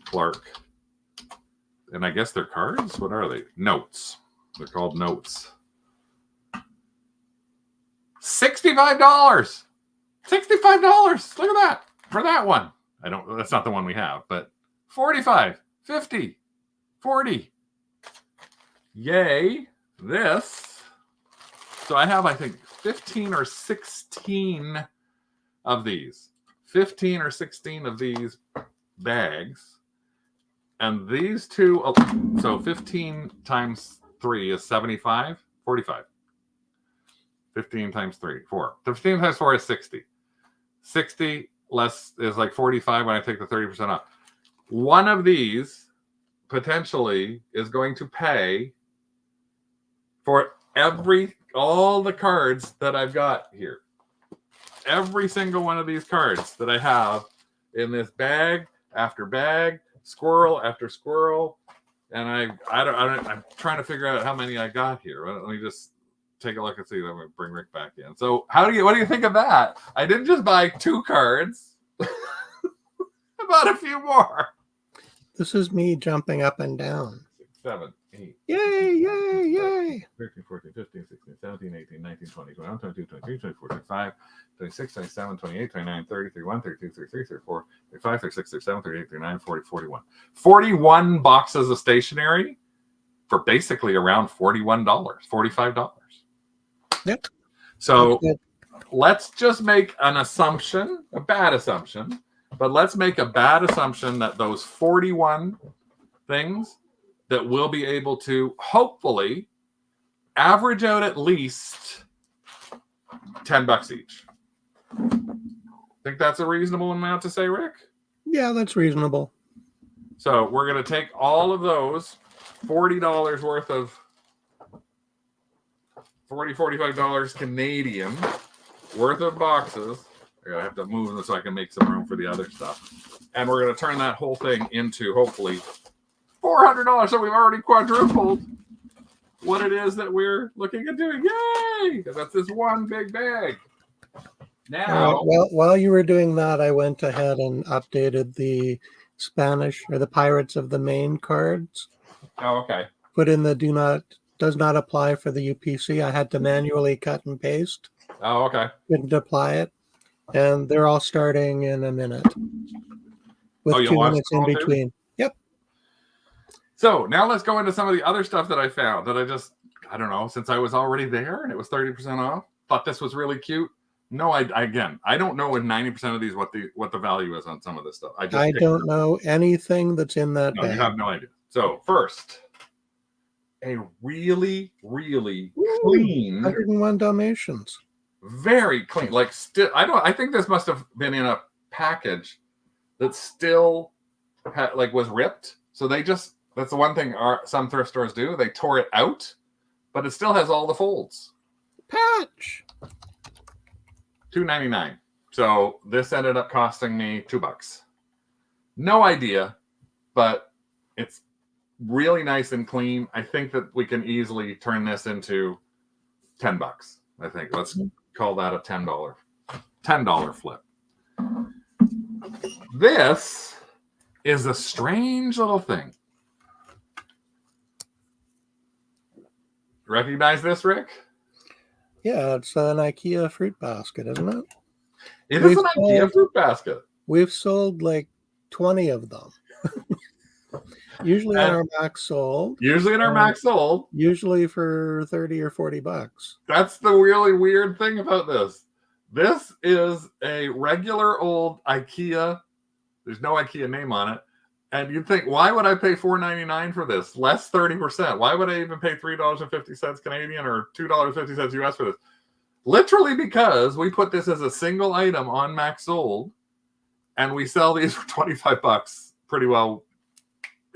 Clark. And I guess they're cards. What are they? Notes. They're called notes. $65. $65. Look at that. For that one. That's not the one we have, but 45, 50, 40. Yay. This. So I have, I think, 15 or 16 of these. 15 or 16 of these bags. And these two, so 15 times 3 is 75, 45. 15 times 3, 4. 15 times 4 is 60. 60 less is like 45 when I take the 30% off. One of these potentially is going to pay for all the cards that I've got here. Every single one of these cards that I have in this bag after bag, squirrel after squirrel, and I'm trying to figure out how many I got here. Let me just take a look and see. Let me bring Rick back in. So what do you think of that? I didn't just buy 2 cards. I bought a few more. This is me jumping up and down. 6, 7, 8. Yay, yay, yay. 13, 14, 15, 16, 17, 18, 19, 20, 21, 22, 23, 24, 25, 26, 27, 28, 29, 30, 31, 32, 33, 34, 35, 36, 37, 38, 39, 40, 41. 41 boxes of stationery for basically around $41, $45. Yep. So let's just make an assumption, a bad assumption, but let's make a bad assumption that those 41 things that we'll be able to hopefully average out at least $10 each. Think that's a reasonable amount to say, Rick? Yeah, that's reasonable. So we're going to take all of those $40 worth of $45 Canadian worth of boxes. I have to move them so I can make some room for the other stuff. And we're going to turn that whole thing into hopefully $400. So we've already quadrupled what it is that we're looking at doing. Yay! Because that's this one big bag. Now, while you were doing that, I went ahead and updated the Spanish or the Pirates of the Main cards. Oh, okay. Put in the does not apply for the UPC. I had to manually cut and paste. Oh, okay. Couldn't apply it. And they're all starting in a minute. With 2 minutes in between. Yep. So now let's go into some of the other stuff that I found that I don't know, since I was already there and it was 30% off, thought this was really cute. No, I don't know in 90% of these what the value is on some of this stuff. I don't know anything that's in that bag. You have no idea. So first, a really, really clean 101 Dalmatians. Very clean. Like still, I think this must have been in a package that still was ripped. So that's the one thing some thrift stores do. They tore it out, but it still has all the folds. Patch. $2.99. So this ended up costing me $2. No idea, but it's really nice and clean. I think that we can easily turn this into $10. I think let's call that a $10 flip. This is a strange little thing. Recognize this, Rick? Yeah, it's an IKEA fruit basket, isn't it? It is an IKEA fruit basket. We've sold like 20 of them. Usually in our max sold. Usually for 30 or 40 bucks. That's the really weird thing about this. This is a regular old IKEA. There's no IKEA name on it. And you'd think, why would I pay $4.99 for this? Less 30%. Why would I even pay $3.50 Canadian or $2.50 US for this? Literally because we put this as a single item on Max Sold, and we sell these for $25 pretty well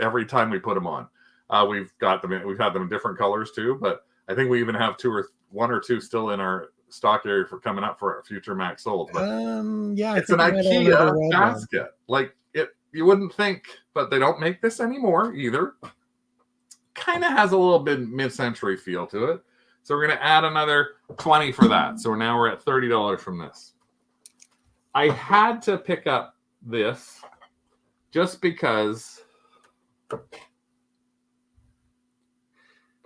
every time we put them on. We've had them in different colors too, but I think we even have one or two still in our stock area for coming up for a future Max Sold. But yeah, it's an IKEA basket. Like you wouldn't think, but they don't make this anymore either. Kind of has a little bit mid-century feel to it. So we're going to add another 20 for that. So now we're at $30 from this. I had to pick up this just because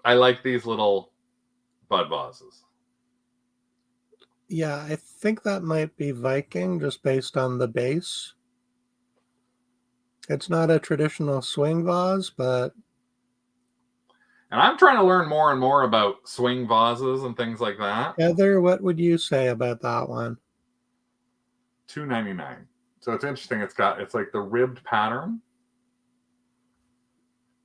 I like these little bud vases. Yeah, I think that might be Viking just based on the base. It's not a traditional swing vase, but... And I'm trying to learn more and more about swing vases and things like that. Heather, what would you say about that one? $2.99. So it's interesting. It's like the ribbed pattern.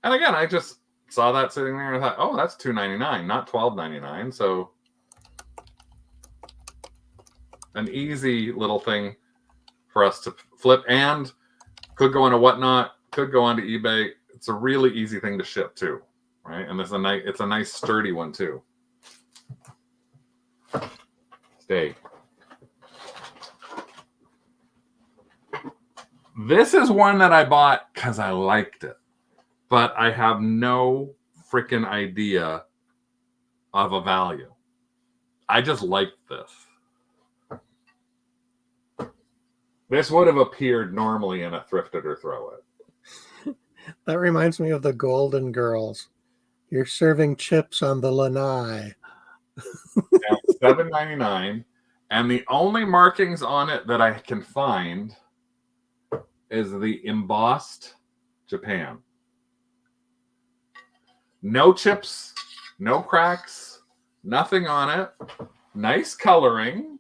And again, I just saw that sitting there and I thought, oh, that's $2.99, not $12.99. So an easy little thing for us to flip, and could go into Whatnot, could go onto eBay. It's a really easy thing to ship too, right? And it's a nice sturdy one too. Stay. This is one that I bought because I liked it, but I have no freaking idea of a value. I just liked this. This would have appeared normally in a Thrift It or Throw It. That reminds me of the Golden Girls. You're serving chips on the lanai. $7.99, and the only markings on it that I can find is the embossed Japan. No chips, no cracks, nothing on it. Nice coloring.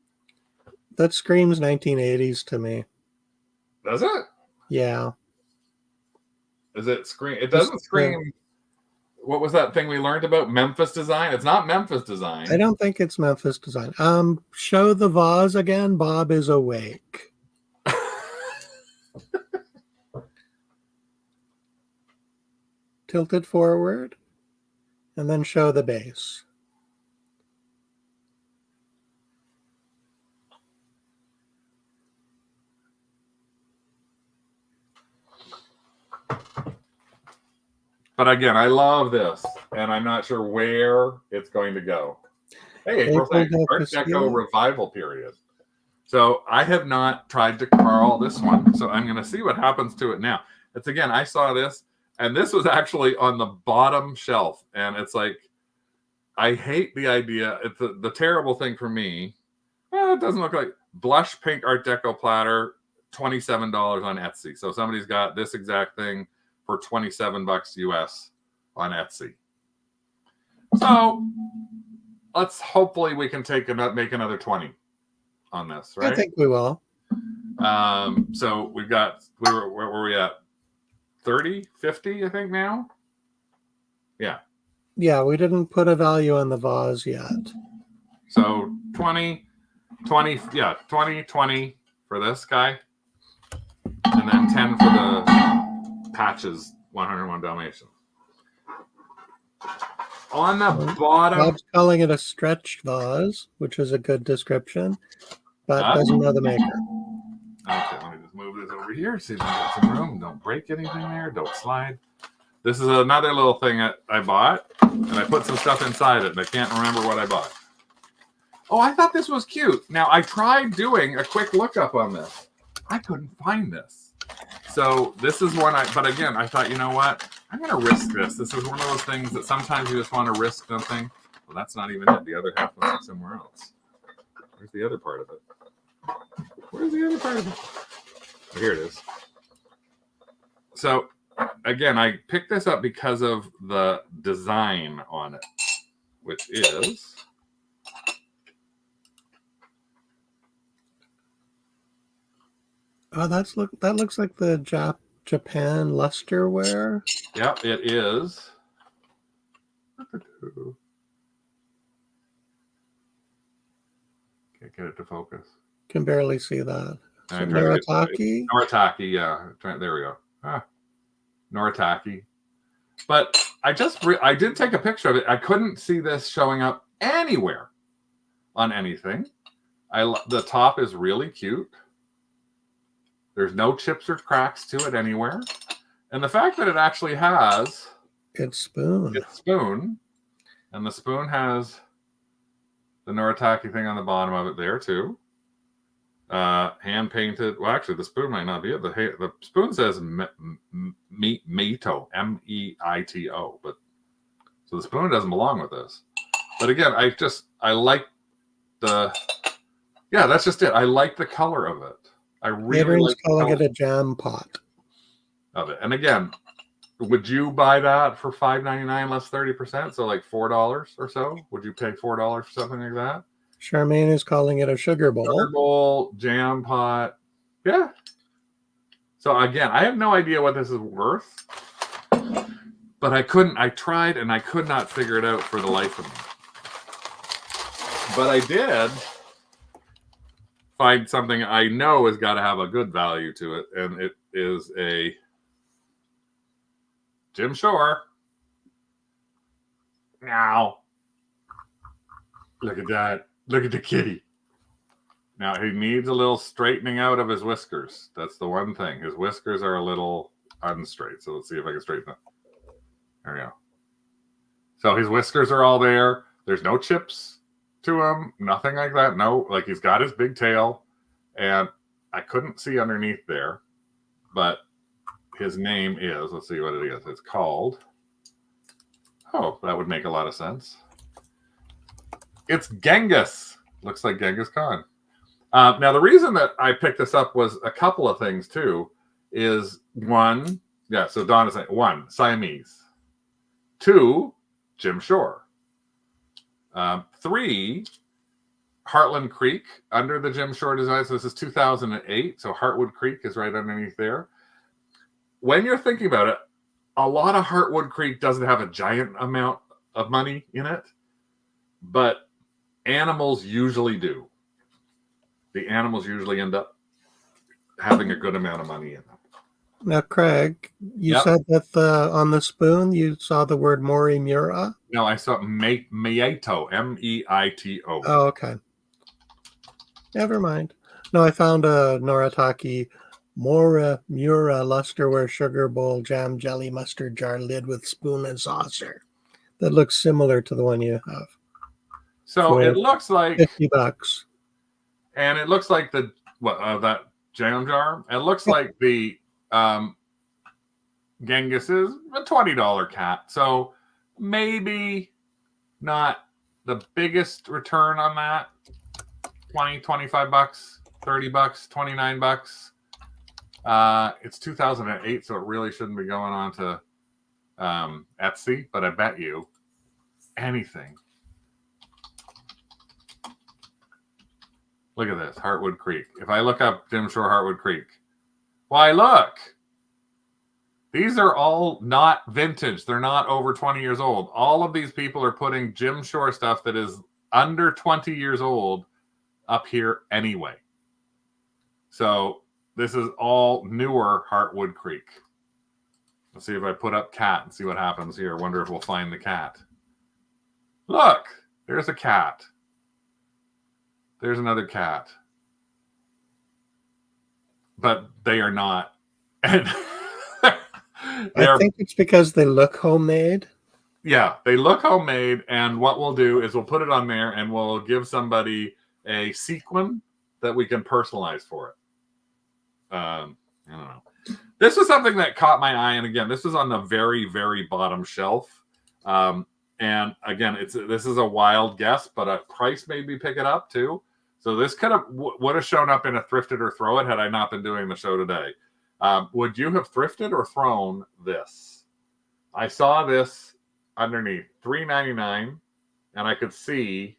That screams 1980s to me. Does it? Yeah. Does it scream? It doesn't scream. What was that thing we learned about? Memphis design? It's not Memphis design. I don't think it's Memphis design. Show the vase again. Bob is awake. Tilt it forward and then show the base. But again, I love this, and I'm not sure where it's going to go. Hey, Art Deco revival period. So I have not tried to carl this one, so I'm going to see what happens to it now. It's again, I saw this, and this was actually on the bottom shelf, and it's like, I hate the idea. It's the terrible thing for me it doesn't look like blush pink Art Deco platter, $27 on Etsy. So somebody's got this exact thing for $27 US on Etsy. So let's hopefully we can make another 20 on this, right? I think we will. So we've got where were we at? 30, 50, I think now. Yeah. Yeah, we didn't put a value on the vase yet. So 20, yeah, 20 for this guy. And then 10 for the patches, 101 Dalmatians. On the bottom. Bob's calling it a stretch vase, which is a good description, but doesn't know the maker. Okay, let me just move this over here, see if I got some room. Don't break anything there. Don't slide. This is another little thing that I bought, and I put some stuff inside it, and I can't remember what I bought. Oh, I thought this was cute. Now, I tried doing a quick lookup on this. I couldn't find this. So this is one but again, I thought, you know what? I'm going to risk this. This is one of those things that sometimes you just want to risk something. Well, that's not even it. The other half was somewhere else. Where's the other part of it? Where's the other part of it? Oh, here it is. So, again, I picked this up because of the design on it, which is... Oh, that looks like the Japan lusterware. Yep, it is. Can't get it to focus. Can barely see that. So Noritake? Noritake, yeah. There we go. Noritake. But I did take a picture of it. I couldn't see this showing up anywhere on anything. The top is really cute. There's no chips or cracks to it anywhere. And the fact that it actually has its spoon. And the spoon has the Noritake thing on the bottom of it there too. Hand painted. Well, actually, the spoon might not be it. The spoon says Meito, M-E-I-T-O. But so the spoon doesn't belong with this. But again, I like the. Yeah, that's just it. I like the color of it. I really like calling it a jam pot of it. And again, would you buy that for $5.99 less 30%? So like $4 or so? Would you pay $4 for something like that? Charmaine is calling it a sugar bowl. Sugar bowl, jam pot. Yeah. So again, I have no idea what this is worth. But I tried and I could not figure it out for the life of me. But I did find something I know has got to have a good value to it, and it is a Jim Shore. Now, look at that. Look at the kitty. Now, he needs a little straightening out of his whiskers. That's the one thing. His whiskers are a little unstraight. So let's see if I can straighten them. There we go. So his whiskers are all there. There's no chips to him, nothing like that. No, like he's got his big tail, and I couldn't see underneath there, but his name is, let's see what it is. It's called, oh, that would make a lot of sense. It's Genghis. Looks like Genghis Khan. Now, the reason that I picked this up was a couple of things too. Is one, yeah, so Don is saying, one, Siamese. Two, Jim Shore. 3, Heartland Creek under the Jim Shore design. So this is 2008. So Heartwood Creek is right underneath there. When you're thinking about it, a lot of Heartwood Creek doesn't have a giant amount of money in it, but animals usually do. The animals usually end up having a good amount of money in them. Now, Craig, you said that on the spoon you saw the word Morimura? No, I saw Meito, M-E-I-T-O. Oh, okay. Never mind. No, I found a Noritake Morimura lusterware sugar bowl jam jelly mustard jar lid with spoon and saucer. That looks similar to the one you have. So it looks like $50. And it looks like that jam jar. It looks like the Genghis is a $20 cat. So maybe not the biggest return on that. 20, 25 bucks, 30 bucks, 29 bucks. It's 2008, so it really shouldn't be going on to Etsy, but I bet you anything. Look at this, Heartwood Creek. If I look up Jim Shore Heartwood Creek, why, look. These are all not vintage. They're not over 20 years old. All of these people are putting Jim Shore stuff that is under 20 years old up here anyway. So this is all newer Heartwood Creek. Let's see if I put up cat and see what happens here. Wonder if we'll find the cat. Look, there's a cat. There's another cat. But they are not. And I think it's because they look homemade. Yeah, they look homemade. And what we'll do is we'll put it on there and we'll give somebody a sequin that we can personalize for it. I don't know. This was something that caught my eye. And again, this was on the very, very bottom shelf. And again, this is a wild guess, but a price made me pick it up too. So this could have would have shown up in a Thrifted or Throw It had I not been doing the show today. Would you have thrifted or thrown this? I saw this underneath $3.99, and I could see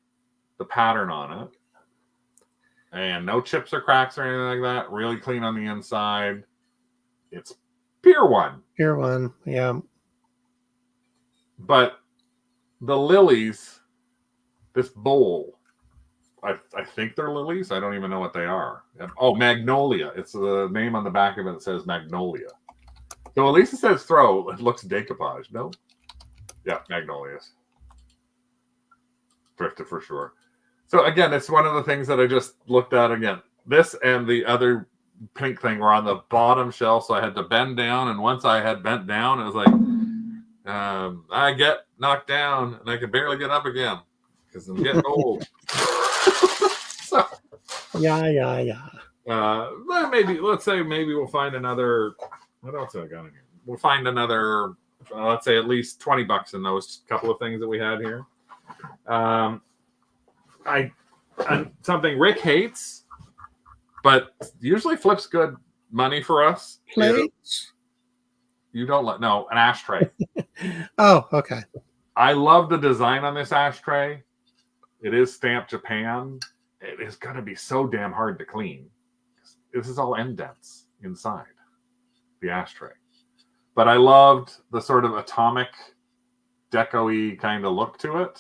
the pattern on it. And no chips or cracks or anything like that. Really clean on the inside. It's Pier 1. Pier 1, yeah. But the lilies, this bowl, I think they're lilies. I don't even know what they are. Oh, Magnolia. It's the name on the back of it that says Magnolia. So at least it says throw. It looks decoupage. No? Yeah, Magnolias. Thrifted for sure. So again, it's one of the things that I just looked at again. This and the other pink thing were on the bottom shelf, so I had to bend down. And once I had bent down, it was like, I get knocked down and I can barely get up again because I'm getting old. So, yeah. Maybe let's say we'll find another. What else have I got in here? We'll find another. Let's say at least $20 in those couple of things that we had here. Something Rick hates, but usually flips good money for us. Plates? You don't let no an ashtray. Oh, okay. I love the design on this ashtray. It is stamped Japan. It is going to be so damn hard to clean. This is all indents inside the ashtray. But I loved the sort of atomic deco-y kind of look to it.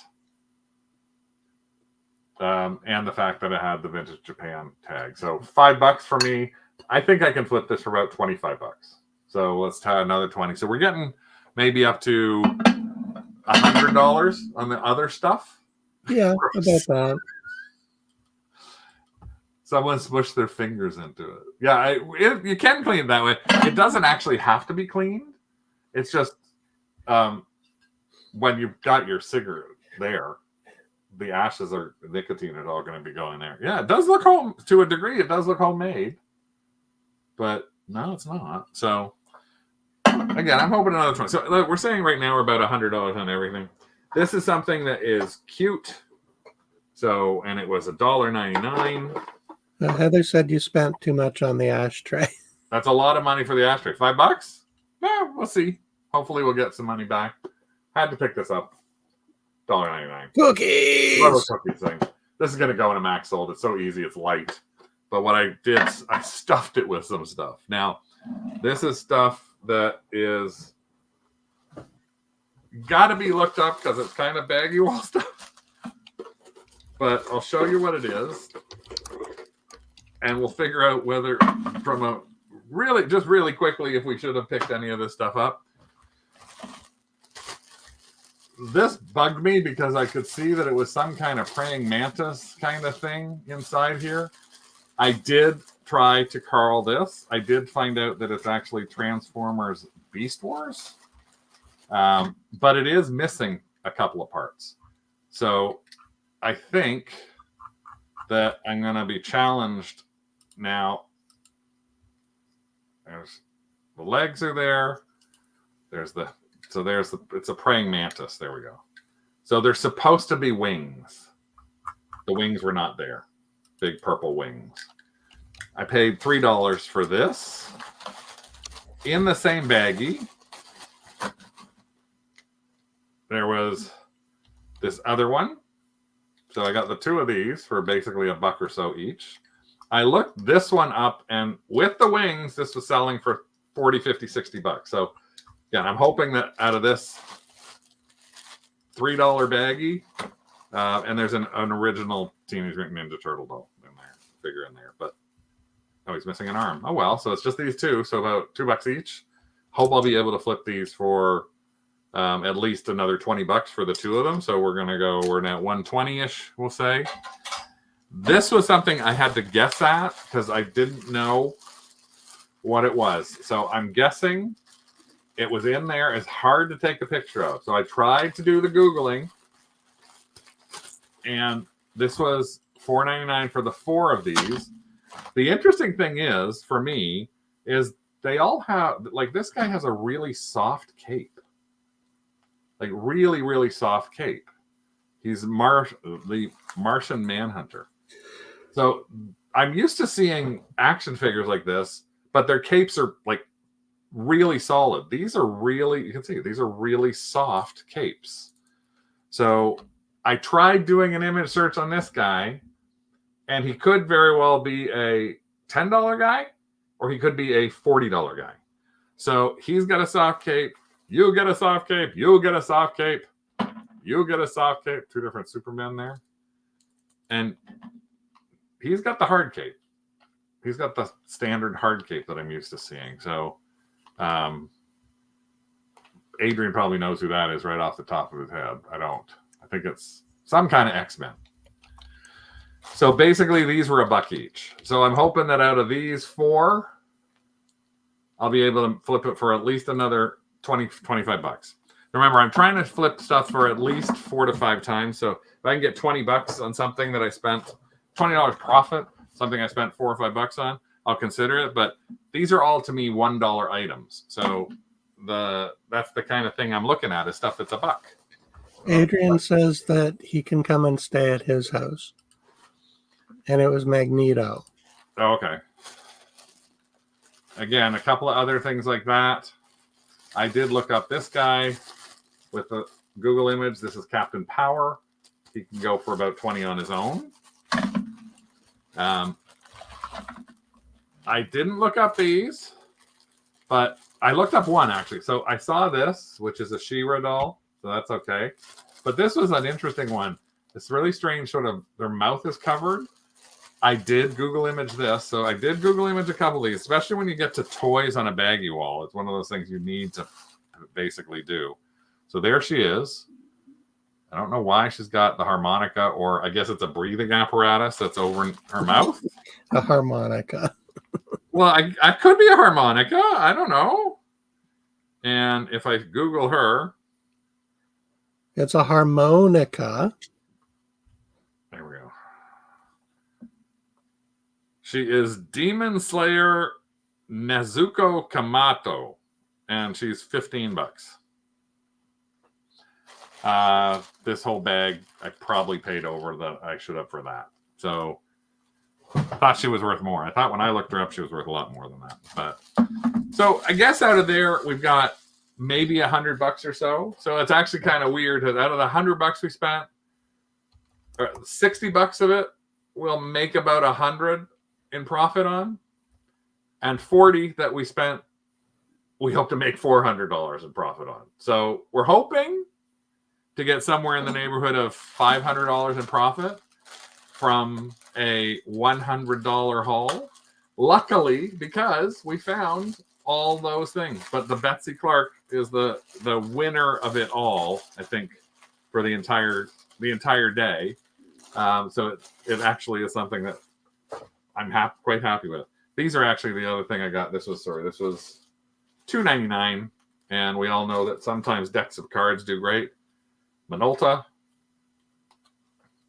And the fact that it had the vintage Japan tag. So $5 for me. I think I can flip this for about $25. So let's try another 20. So we're getting maybe up to $100 on the other stuff. Yeah, about that. Someone smushed their fingers into it. Yeah, you can clean it that way. It doesn't actually have to be cleaned. It's just when you've got your cigarette there, the ashes or nicotine is all going to be going there. Yeah, it does look home to a degree. It does look homemade, but no, it's not. So again, I'm hoping another 20. So look, we're saying right now we're about $100 on everything. This is something that is cute. So, and it was $1.99. Heather said you spent too much on the ashtray. That's a lot of money for the ashtray. $5? Yeah, we'll see. Hopefully we'll get some money back. Had to pick this up. $1.99. Cookies! Love a cookie thing. This is going to go in a max sold. It's so easy. It's light. But what I did, I stuffed it with some stuff. Now, this is stuff that is got to be looked up because it's kind of baggy wall stuff. But I'll show you what it is. And we'll figure out whether from a really quickly if we should have picked any of this stuff up. This bugged me because I could see that it was some kind of praying mantis kind of thing inside here. I did try to carl this. I did find out that it's actually Transformers Beast Wars. But it is missing a couple of parts. So I think that I'm going to be challenged now. There's the legs are there. It's a praying mantis. There we go. So there's supposed to be wings. The wings were not there. big purple wings. I paid $3 for this. In the same baggie, there was this other one. So I got the 2 of these for basically $1 or so each. I looked this one up, and with the wings, this was selling for 40, 50, 60 bucks. So again, I'm hoping that out of this $3 baggie, and there's an original Teenage Mutant Ninja Turtle doll in there, figure in there. But oh, he's missing an arm. Oh well, so it's just these 2, so about $2 each. Hope I'll be able to flip these for at least another 20 bucks for the 2 of them. So we're now 120-ish, we'll say. This was something I had to guess at because I didn't know what it was. So I'm guessing it was in there. It's hard to take a picture of. So I tried to do the Googling, and this was $4.99 for the 4 of these. The interesting thing is, for me, is they all have, like, this guy has a really soft cape. Like, really, really soft cape. He's the Martian Manhunter. So I'm used to seeing action figures like this, but their capes are, like, really solid. These are really, you can see, these are really soft capes. So I tried doing an image search on this guy, and he could very well be a $10 guy, or he could be a $40 guy. So he's got a soft cape. You get a soft cape. You get a soft cape. You get a soft cape. 2 different Supermen there. And he's got the hard cape. He's got the standard hard cape that I'm used to seeing. So Adrian probably knows who that is right off the top of his head. I don't. I think it's some kind of X-Men. So basically, these were $1 each. So I'm hoping that out of these 4, I'll be able to flip it for at least another 20, 25 bucks. Remember, I'm trying to flip stuff for at least 4 to 5 times. So if I can get 20 bucks on something that I spent, $20 profit, something I spent 4 or 5 bucks on, I'll consider it. But these are all, to me, $1 items. So that's the kind of thing I'm looking at, is stuff that's $1. Adrian says that he can come and stay at his house. And it was Magneto. Oh, okay. Again, a couple of other things like that. I did look up this guy with a Google image. This is Captain Power. He can go for about 20 on his own. I didn't look up these, but I looked up one, actually. So I saw this, which is a She-Ra doll. So that's okay. But this was an interesting one. It's really strange, sort of, their mouth is covered. I did Google image this. So I did Google image a couple of these, especially when you get to toys on a baggie wall. It's one of those things you need to basically do. So there she is. I don't know why she's got the harmonica, or I guess it's a breathing apparatus that's over in her mouth. A harmonica. Well, I could be a harmonica. I don't know. And if I Google her. It's a harmonica. There we go. She is Demon Slayer Nezuko Kamato, and she's $15. This whole bag, I probably paid over that I should have for that. So I thought she was worth more. I thought when I looked her up, she was worth a lot more than that. But so I guess out of there, we've got maybe $100 or so. So it's actually kind of weird that out of the $100 we spent, $60 of it will make about 100 in profit on, and 40 that we spent, we hope to make $400 in profit on. So we're hoping to get somewhere in the neighborhood of $500 in profit from a $100 haul. Luckily, because we found all those things. But the Betsy Clark is the winner of it all, I think, for the entire day. So it actually is something that I'm quite happy with. These are actually the other thing I got. This was $2.99, and we all know that sometimes decks of cards do great. Minolta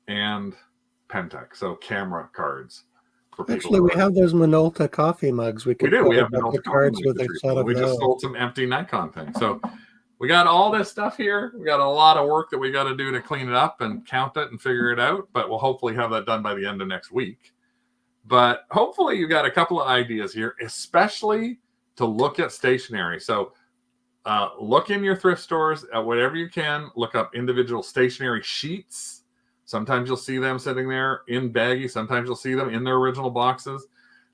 and Pentek, so camera cards. Actually, we have those Minolta coffee mugs. We do. We have Minolta cards with a set of those. We just sold some empty Nikon things. So we got all this stuff here. We got a lot of work that we got to do to clean it up and count it and figure it out, but we'll hopefully have that done by the end of next week. But hopefully you got a couple of ideas here, especially to look at stationery. So look in your thrift stores at whatever you can. Look up individual stationery sheets. Sometimes you'll see them sitting there in baggy. Sometimes you'll see them in their original boxes.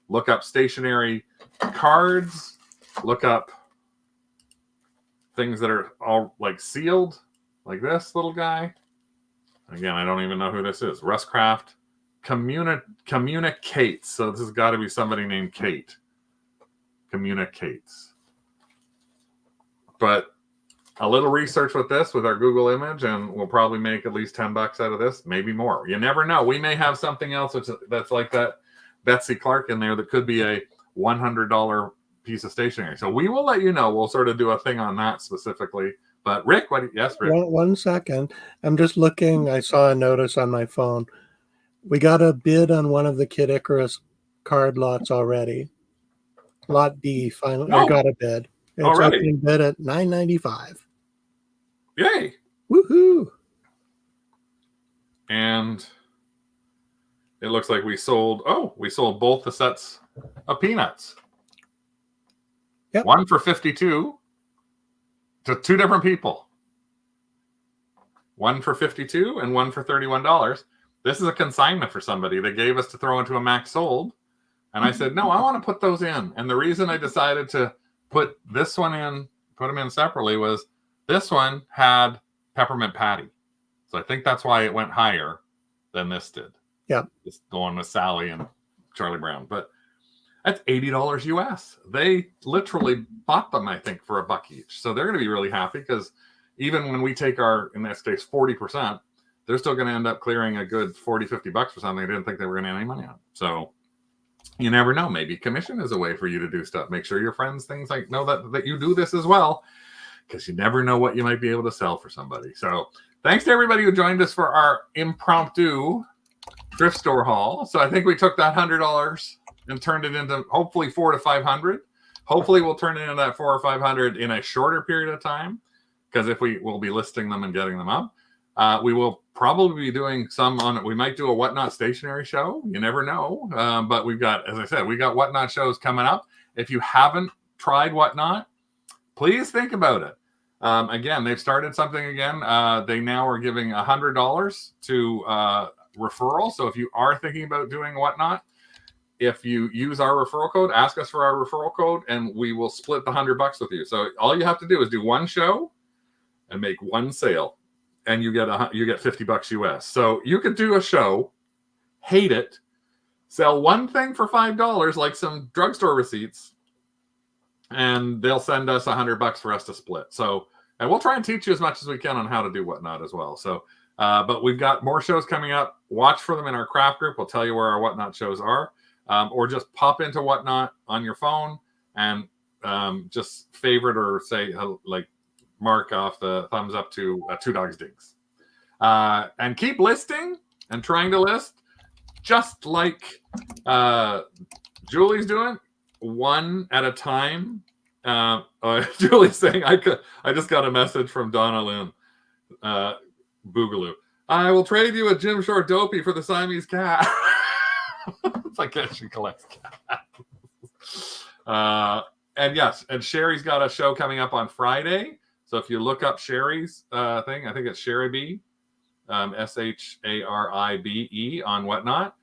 Look up stationery cards. Look up things that are all like sealed, like this little guy. Again, I don't even know who this is. Rustcraft Communicates. So this has got to be somebody named Kate. Communicates. But a little research with this, with our Google image, and we'll probably make at least $10 out of this, maybe more. You never know. We may have something else that's like that Betsy Clark in there that could be a $100 piece of stationery. So we will let you know. We'll sort of do a thing on that specifically. But Rick, yes, Rick. One second. I'm just looking. I saw a notice on my phone. We got a bid on one of the Kid Icarus card lots already. Lot B, finally. I got a bid. It's opening bid at $9.95. Yay! Woohoo! And it looks like we sold both the sets of peanuts. Yep. One for $52 to two different people. One for $52 and one for $31. This is a consignment for somebody they gave us to throw into a max sold. And I said, no, I want to put those in. And the reason I decided to put this one in, put them in separately, was this one had peppermint patty. So I think that's why it went higher than this did. Yeah. It's the one with Sally and Charlie Brown. But that's $80 US. They literally bought them, I think, for $1 each. So they're going to be really happy, because even when we take our, in this case, 40%, they're still going to end up clearing a good $40-50 for something they didn't think they were going to have any money on. So you never know. Maybe commission is a way for you to do stuff. Make sure your friends, things like, know that you do this as well, because you never know what you might be able to sell for somebody. So thanks to everybody who joined us for our impromptu thrift store haul. So I think we took that $100 and turned it into hopefully $400 to $500. Hopefully we'll turn it into that $400 or $500 in a shorter period of time, because if we will be listing them and getting them up. We will probably be doing some on it. We might do a Whatnot stationery show. You never know. But we've got, as I said, we got Whatnot shows coming up. If you haven't tried Whatnot, please think about it. Again, they've started something again. They now are giving $100 to referral. So if you are thinking about doing Whatnot, if you use our referral code, ask us for our referral code, and we will split the $100 with you. So all you have to do is do one show and make one sale, and you get $50 US. So you could do a show, hate it, sell one thing for $5, like some drugstore receipts, and they'll send us $100 for us to split. So, and we'll try and teach you as much as we can on how to do Whatnot as well. So, but we've got more shows coming up. Watch for them in our craft group. We'll tell you where our Whatnot shows are, or just pop into Whatnot on your phone and just favorite or say like mark off the thumbs up to Two Dogs Digs, and keep listing and trying to list, just like Julie's doing, one at a time. Julie's saying, I just got a message from Donna Lynn Boogaloo. I will trade you a Jim Shore Dopey for the Siamese cat. It's like she collects cats. And yes, and Sherry's got a show coming up on Friday. So if you look up Sherry's thing, I think it's Sherry B, SHARIBE on Whatnot.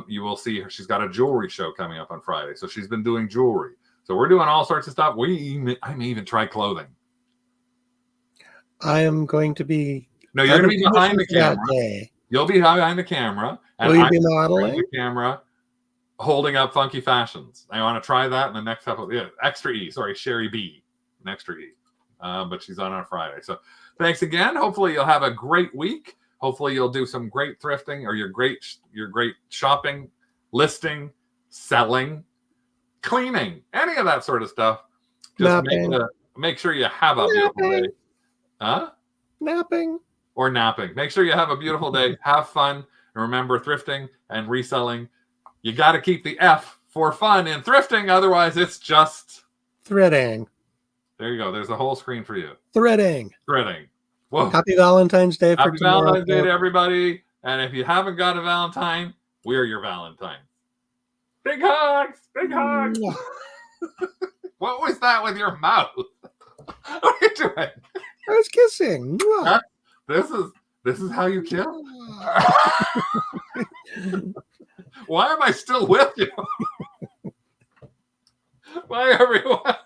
You will see her. She's got a jewelry show coming up on Friday. So she's been doing jewelry. So we're doing all sorts of stuff. I may even try clothing. I am going to be. No, you're going to be behind the camera. You'll be behind the camera. And will you be modeling? The camera, holding up funky fashions. I want to try that in the next couple. Yeah, extra E. Sorry, Sherry B, an extra E. But she's on Friday. So thanks again. Hopefully you'll have a great week. Hopefully you'll do some great thrifting, or your great shopping, listing, selling, cleaning, any of that sort of stuff. Just make sure you have a beautiful day. Huh? Napping. Or napping. Make sure you have a beautiful day. Have fun. And remember, thrifting and reselling, you got to keep the F for fun in thrifting. Otherwise, it's just threading. There you go. There's a whole screen for you. Threading. Whoa. Happy Valentine's Day for tomorrow. Happy Valentine's Day to everybody. And if you haven't got a Valentine, we're your Valentine. Big hugs. Big hugs. What was that with your mouth? What are you doing? I was kissing. This is how you kill? Why am I still with you? Why everyone?